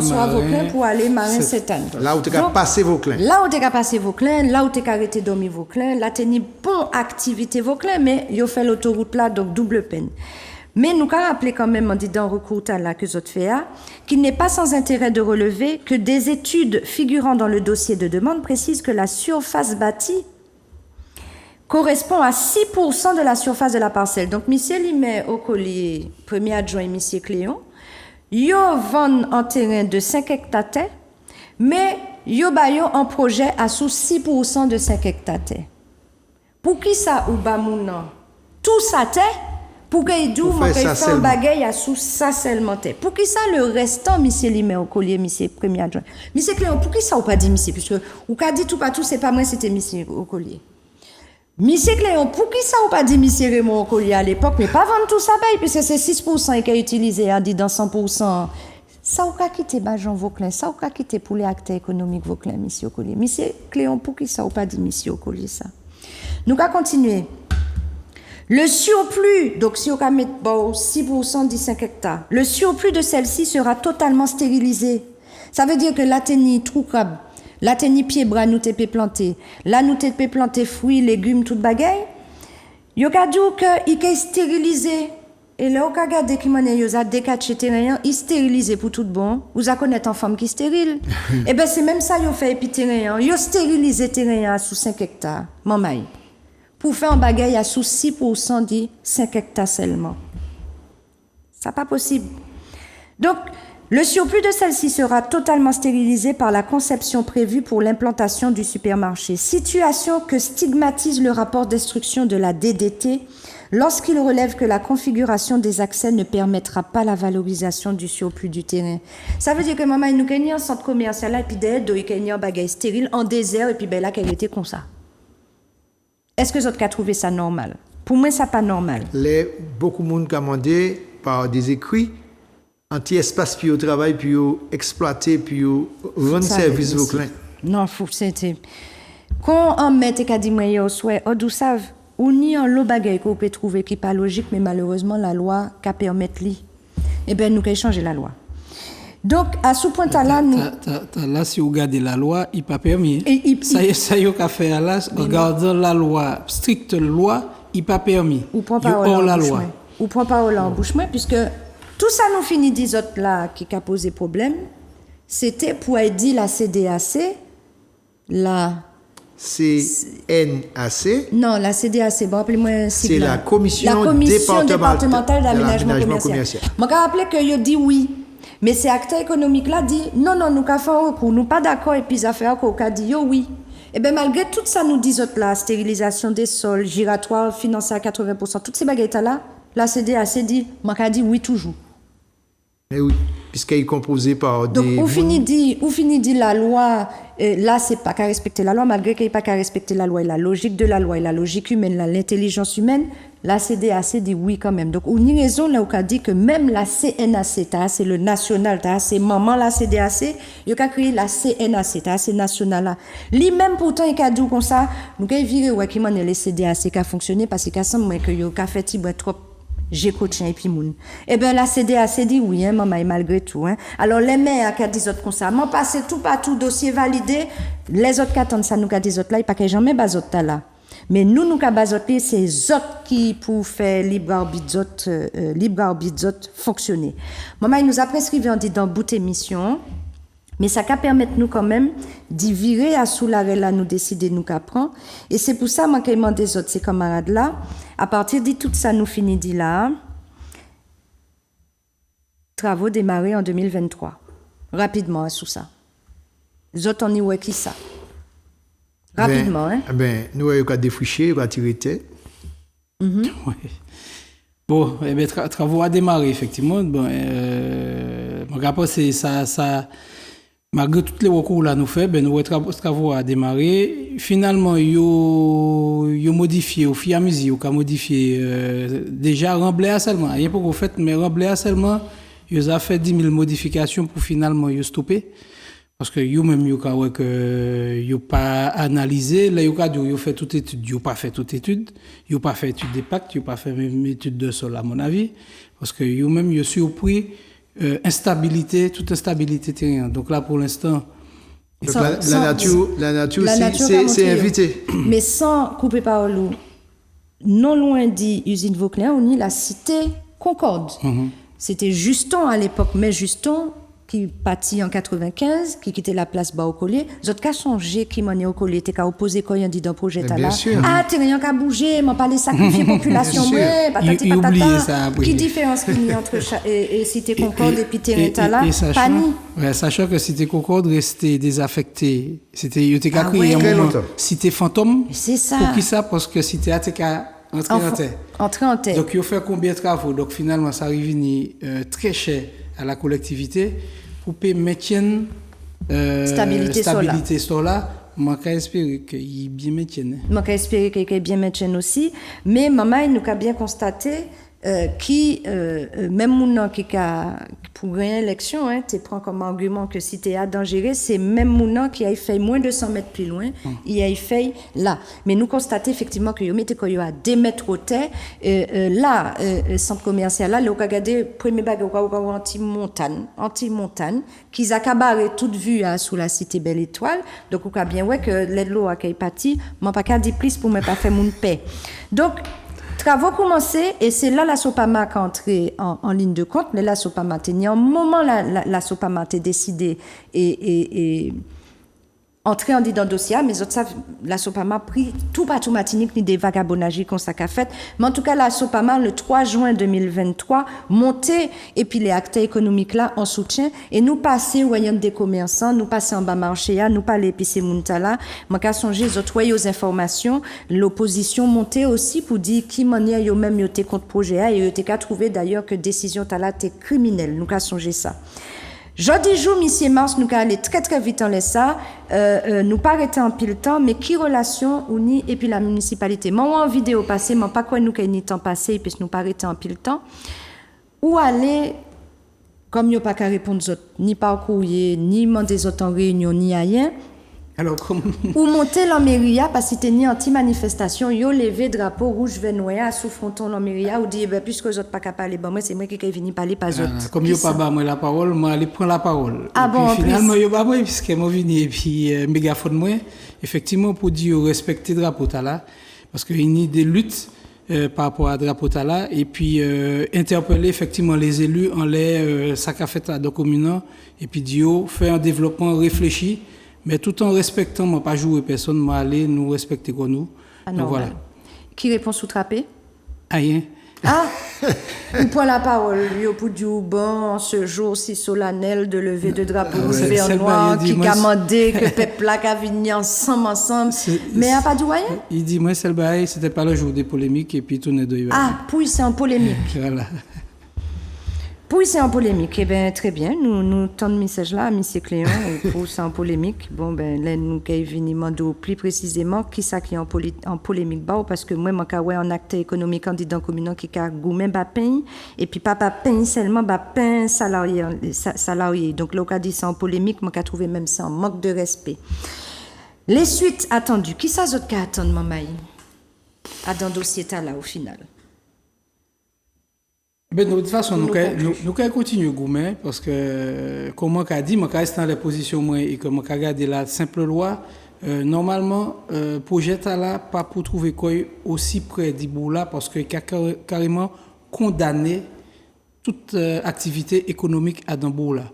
pour aller Marin Sainte-Anne. Là où tu as passé Vauclin. Là où tu as passé Vauclin, là où tu as arrêté dormir Vauclin, là tu as une bonne activité Vauclin, mais il fait l'autoroute là, donc double peine. Mais nous avons rappelé quand même, en disant recours à la que autres fait, qu'il n'est pas sans intérêt de relever que des études figurant dans le dossier de demande précisent que la surface bâtie correspond à 6% de la surface de la parcelle. Donc, monsieur Limet au collier, premier adjoint, monsieur Cléon, yo vend un terrain de 5 hectares, mais yo bayo un projet à sous 6% de 5 hectares. Pour qui ça ou ba mounan? Tout ça t'est? Pour qu'il dou mon fait un bagay à sous ça seulement t'est. Pour qui ça le restant, monsieur Limet au collier, monsieur premier adjoint? Monsieur Cléon, pour qui ça ou pas dit monsieur? Puisque ou qu'a dit tout pas tout, c'est pas moi, c'était monsieur au collier. Monsieur Cléon, pour qui ça ou pas dit monsieur Raymond au collier à l'époque, mais pas vendre tout ça, puisque c'est 6% qui a utilisé, a dit dans 100%. Ça ou qu'a quitté Bajan Vauclin, ça ou qu'a quitté pour les acteurs économiques Vauclin, monsieur au collier. Monsieur Cléon, pour qui ça ou pas dit monsieur au collier ça? Nous allons continuer. Le surplus, donc si on va mettre 6% 15 hectares, le surplus de celle-ci sera totalement stérilisé. Ça veut dire que l'athénie, trou crabe, là, t'es ni pied bras, nous t'es planté. Là, nous t'es planté fruits, légumes, toute bagaille. Yo ka dit que il est stérilisé. Et là, on ka garder qui mané yo za décaché terrain, il stérilisé pour tout bon. Vous a connaître en femme qui stérile. Et ben c'est même ça yo fait épi terrain. Yo stérilisé terrain sous 5 hectares. Mamay. Pour faire un bagaille à sous 6% dit 5 hectares seulement. Ça pas possible. Donc le surplus de celle-ci sera totalement stérilisé par la conception prévue pour l'implantation du supermarché. Situation que stigmatise le rapport d'instruction de la DDT lorsqu'il relève que la configuration des accès ne permettra pas la valorisation du surplus du terrain. Ça veut dire que maman, nous gagnons un centre commercial là, et puis derrière, nous gagnons un bagage stérile en désert, et puis ben là, qu'elle était comme ça. Est-ce que vous avez trouvé ça normal? Pour moi, ça pas normal. Beaucoup de monde commandé par des écrits anti-espace puis au travail puis au exploiter puis au rendre service aux clients. Non, faut c'était quand on met et qu'a dit moi yo souhait ou savent ou ni en lot bagay qu'on peut trouver qui pas logique mais malheureusement la loi qu'a permettre li. Eh ben nous qu'à changer la loi. Donc à ce point là nous là si vous regardez la loi, il pas permis. Ça yo qu'a faire là regardant la loi, stricte loi, il pas permis. Ou prend pas la loi. Ou prend pas en bouche moi puisque tout ça nous finit des autres là qui a posé problème. C'était pour aider la CDAC, la CNAC. Non, la CDAC, bon, rappelez-moi c'est la commission départementale d'aménagement commercial. Je me rappelle que yo dit oui, mais ces acteurs économiques là dit non, nous avons fait un recours, nous pas d'accord et puis ça fait encore qu'a dit yo oui. Et bien malgré tout ça nous dit autres là, stérilisation des sols, giratoire financé à 80%, toutes ces baguettes là, la CDAC dit, m'a dit oui toujours. Mais oui, puisqu'elle est composée par des... Donc, où finit dit la loi, là, c'est pas qu'à respecter la loi, malgré qu'il n'y ait pas qu'à respecter la loi, et la logique de la loi, et la logique humaine, l'intelligence humaine, la CDAC dit oui quand même. Donc, on y raison là où on dit que même la CNAC, c'est le national, c'est maman la CDAC, il a créé la CNAC, c'est national là. Lui-même, pourtant, il a dit comme ça, nous avons viré, ouais, qui m'a les CDAC qui a fonctionné parce qu'il a semblé que il a fait trop j'ai coaché et puis moun. Eh ben la CDA s'est dit oui, hein, maman, malgré tout. Hein. Alors les maires qui ont dit autres comme ça, m'ont passé tout partout, dossier validé. Les autres qui attendent ça, nous qui dit autres là, il pas que jamais bas autres là. Mais nous qui basoter, c'est les autres qui pour faire libre arbitre fonctionner. Maman, il nous a prescrit en dit dans bout émission. Mais ça va permettre nous quand même d'y virer à sous l'arrêt là, nous décider, nous qu'apprendre. Et c'est pour ça, moi, que je demande des autres, ces camarades là, à partir de tout ça, nous finit dit là, travaux démarrés en 2023. Rapidement, sous ça. Les autres, on y voit qui ça? Rapidement, hein? Nous, on va défricher, on va tirer tête. Ouais. Bon, eh bien, travaux à démarrer, effectivement. Bon, mon rapport, c'est ça. Malgré tous les recours là nous fait, ben nous travaux à démarrer. Finalement, yo modifié au fur et à mesure, yo modifié déjà remblé seulement. Rien pour vous fait, mais remblé seulement, yo a fait 10 000 modifications pour finalement yo stopper parce que yo même yo que yo pas analysé, là yo fait toute étude, yo pas fait toute étude, yo pas fait étude d'impact, yo pas fait même étude de sol à mon avis parce que yo même yo surpris toute instabilité terrienne. Donc là, pour l'instant... La nature c'est invité. Mais sans couper parole, non loin dit usine Vauclair, on y la cité Concorde. C'était Juston à l'époque, mais Juston, qui partit en 95, qui quittait la place bas au collier, les autres cas changé, qui m'en est au collier, t'es qu'à opposer quand il dit dans le projet là. Ah, t'es rien qu'à bouger, m'en parler sacrifier population, ouais, patati patata. Qui différence qu'il y a entre Cité Concorde et puis terrain là? Sachant que Cité Concorde restait désaffectée. C'était, il était un moment Cité Fantôme. C'est ça. Pour qui ça? Parce que Cité a été entré en terre. Donc, il a fait combien de travaux? Donc, finalement, ça arrive très cher à la collectivité pour maintenir stabilité sur là. Moi, j'espère qu'il bien maintienne. Moi, j'espère qu'il bien maintienne aussi. Mais maman, nous a bien constaté même moun qui pour une élection, hein, tu prends comme argument que si tu es à danger, c'est même moun qui a fait moins de 100 mètres plus loin, il a fait là. Mais nous constatons effectivement que yo mette a des mètres au terre, là, centre commercial là, le regardé premier bague anti-montagne, qui a cabaré toute vue sous la cité Belle Étoile. Donc on a bien ouais que l'aide l'eau a parti, mais pas qu'à dire plus pour me pas faire mon paix. Donc travaux commencés et c'est là la Sopama qui est entrée en ligne de compte. Mais la Sopama tenait un moment la Sopama a décidé et entrer en dit dans le dossier, mais autres savent la Sopama pris tout partout matinique ni des vagabondages qu'on s'est fait. Mais en tout cas la Sopama le 3 juin 2023 monté et puis les acteurs économiques là en soutien et nous passer voyant des commerçants, nous passer en bas marché nous parler puis c'est Muntala, moi qu'a songer les autres aux informations, l'opposition montait aussi pour dire qui manière yo même yo té contre projet et yo té qu'a trouvé d'ailleurs que décision tala té criminelle, nous qu'a songer ça. Jeudi jour, monsieur Mars, nous allons très très vite en laissant, nous pas arrêter en pile temps, mais qui relation uni et puis la municipalité. Moi en vidéo passée, moi pas quoi nous qu'il ni temps passé et puis nous pas arrêter en pile temps. Ou aller comme yo pas qu'à répondre autres, ni par courrier, ni demander autres en réunion, ni rien. Alors, ou monter la mairie parce que ni anti-manifestation, yo levé drapeau rouge venoya sous fronton la mairie ou dit puisque les autres pas capable parler, moi c'est moi qui venu parler pas autres. Comme yo pas ba moi la parole, moi aller prendre la parole. Ah bon, puis finalement yo pas moi puisque moi venu et puis mégaphone moi effectivement pour dire respecter drapeau là parce que il y a des luttes par rapport à drapeau là et puis interpeller effectivement les élus en les ça qu'a fait dans commune et puis dire faire un développement réfléchi. Mais tout en respectant, moi pas jouer personne, moi aller nous respecter comme nous. Ah non. Voilà. Qui répond sous trappé? Rien. Ah, ou prend la parole, yo pour dire bon, ce jour si solennel de lever de drapeau vert noir qui a demandé que peuple là qu'a venir ensemble. Mais a pas dit rien? Il dit moi c'est le bail, c'était pas le jour des polémiques et puis tout n'est de. Ah, puis c'est en polémique. Voilà. Puis c'est en polémique, eh bien très bien, nous tendons message là à M. Cléon, pour c'est en polémique. Bon ben là nous venons plus précisément qui ça qui est en polémique parce que moi ouais un acteur économique candidat communal qui a goumé ba pain et puis pas pain seulement ba pain salarié. Donc là on dit c'est en polémique, moi trouvé même ça en manque de respect. Les suites attendues, qui ça autres qui attendent maman? À dans dossier là au final. Ben, de toute façon, nous allons continuer Goumen parce que, comme on a dit, je reste dans les positions et comme on a regardé la simple loi, normalement, le projet n'est là pas pour trouver quoi aussi près d'Iboula parce qu'il a carrément condamné toute activité économique à Damboula.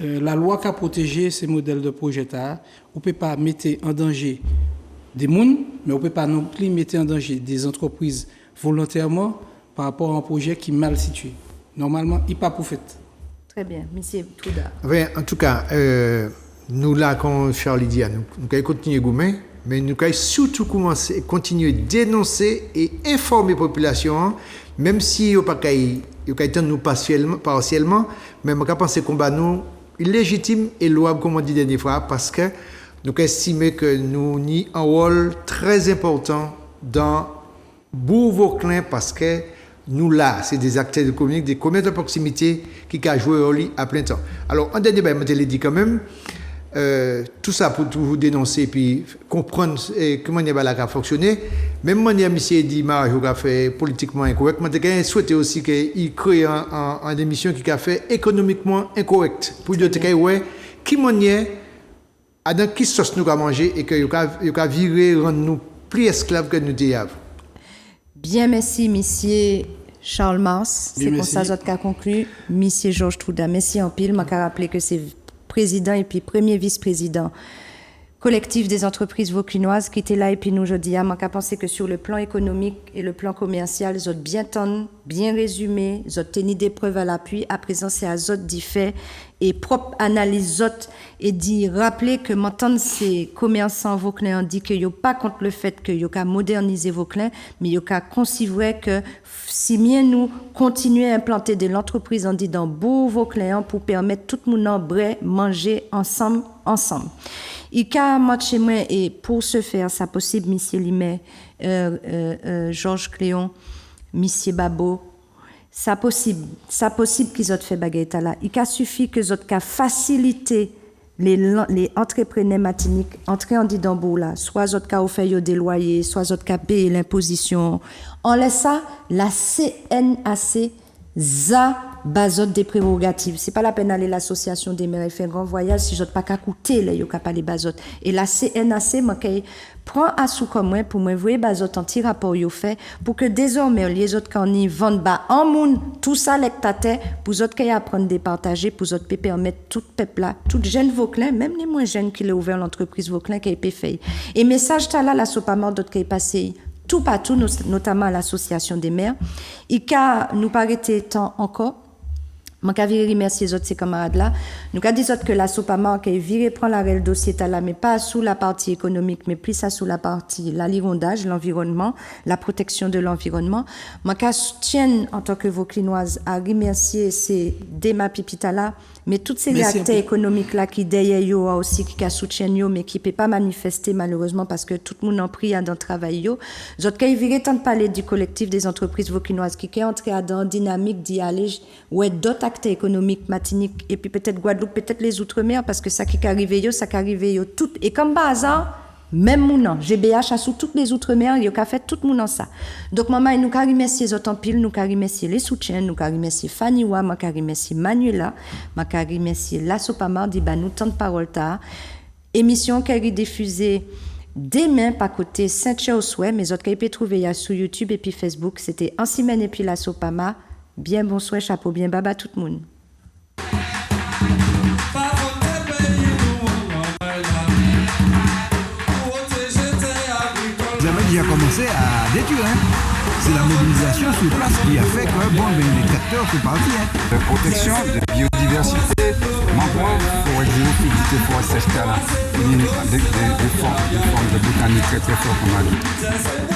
La loi qui a protégé ces modèles de projet, on ne peut pas mettre en danger des gens, mais on ne peut pas non plus mettre en danger des entreprises volontairement par rapport à un projet qui est mal situé. Normalement, il n'est pas pour fait. Très bien, monsieur Touda. Oui, en tout cas, nous là, comme Charlie dit, nous allons continuer Goumen, mais nous allons surtout continuer à dénoncer et informer la population, même si nous ne nous partiellement, mais nous pensons que le combat nous est légitime et louable, comme on dit dernière fois, parce que nous estimons que nous avons un rôle très important dans Bourg-Vauclin, parce que nous là, c'est des acteurs économiques, des commerces de proximité qui ont joué au lit à plein temps. Alors, en dernier, je l'ai dit quand même, tout ça pour vous dénoncer et puis comprendre comment il a fonctionné. Même moi, M. dit Mario a fait politiquement incorrect. Je souhaitais aussi qu'il crée une émission qui a fait économiquement incorrect. Pour dire que, ouais, qui manière, dans qui sauce nous a mangé et qu'il a viré, rendre nous plus esclaves que nous étions. Bien, merci, monsieur Charles Mars. C'est pour ça que j'ai conclu. Monsieur Georges Touda, merci en pile. Je vais rappeler que c'est président et puis premier vice-président collectif des entreprises vauclinoises qui était là et puis nous aujourd'hui. Je vais penser que sur le plan économique et le plan commercial, ils ont bien tonne, bien résumé, ils ont tenu des preuves à l'appui. À présent, c'est à Zot d'y faire et propre analyse Zot et d'y rappeler que maintenant ces commerçants vauclins dit que yo pas contre le fait que yo ka moderniser Vauclin, mais yo ka considérer que si bien nous continuer à implanter de l'entreprise en dit dans beau Vauclin pour permettre tout le monde en vrai manger ensemble. Il y a moi chez moi et pour ce faire, ça possible, monsieur Limet, Georges Cléon, monsieur Babo, ça possible qu'ils ont fait baguette là. Il a suffi que ont facilité les entrepreneurs matiniques entrer en didambo là, soit ont ka offert des loyers, soit ont ka payer l'imposition. En laisse ça, la CNAC za bazot des prérogatives. C'est pas la peine d'aller l'association des maires et faire un grand voyage si j'aurais pas qu'à coûter là yo ka pas les bazot. Et la CNAC prend à sous comme moi pour me voir bazot en petit rapport yo fait pour que désormais les autres quand y vendent bas en moun tout ça lectateur pour autres qui apprendre des partager pour autres peut permettre tout peuple là, tout jeune Vauclin, même les moins jeunes qui l'ont ouvert l'entreprise Vauclin qui a fait. Et message ta là la sopama d'autres qui est passé tout partout, notamment à l'association des maires. Il nous paraît temps encore. Je vais remercier les autres camarades là. Nous avons dit que la SOPAMA qui viré prendre le dossier là, mais pas sous la partie économique, mais plus ça sous la partie l'environnement, l'environnement, la protection de l'environnement. Je tiens en tant que Vauclinoise à remercier ces Dema Pipita là, mais tous ces acteurs économiques là qui derrière yo aussi qui soutiennent yo mais qui peut pas manifester malheureusement parce que tout le monde en prie dans le travail yo. Autres qui viré tant de parler du collectif des entreprises vauclinoises qui est entré dans dynamique d'y aller ouais d'autres acteurs économiques Martinique et puis peut-être Guadeloupe, peut-être les outre-mer parce que ça qui arrivé ça qui arrivé yo tout et comme par hasard même mon GBH a sous toutes les outre-mer, il y a fait tout le monde en ça. Donc maman, nous carré remercier les autres en pile, nous carré remercier les soutiens, nous carré remercier Faniwa, nous carré remercier Manuela, nous carré remercier la Sopama dit bah nous tant de paroles ta. Émission qui est diffusée demain par côté Saint-Cher-au-Souhait, mais autres qui peut trouver sur YouTube et puis Facebook, c'était Ansimène et puis la Sopama. Bien bonsoir, chapeau bien baba tout le monde. Qui a commencé à détruire. C'est la mobilisation sur place qui a fait que les capteurs sont partis. La protection de la biodiversité, maintenant, pour géophysique, pour cette là, des formes de botanique très très fortes.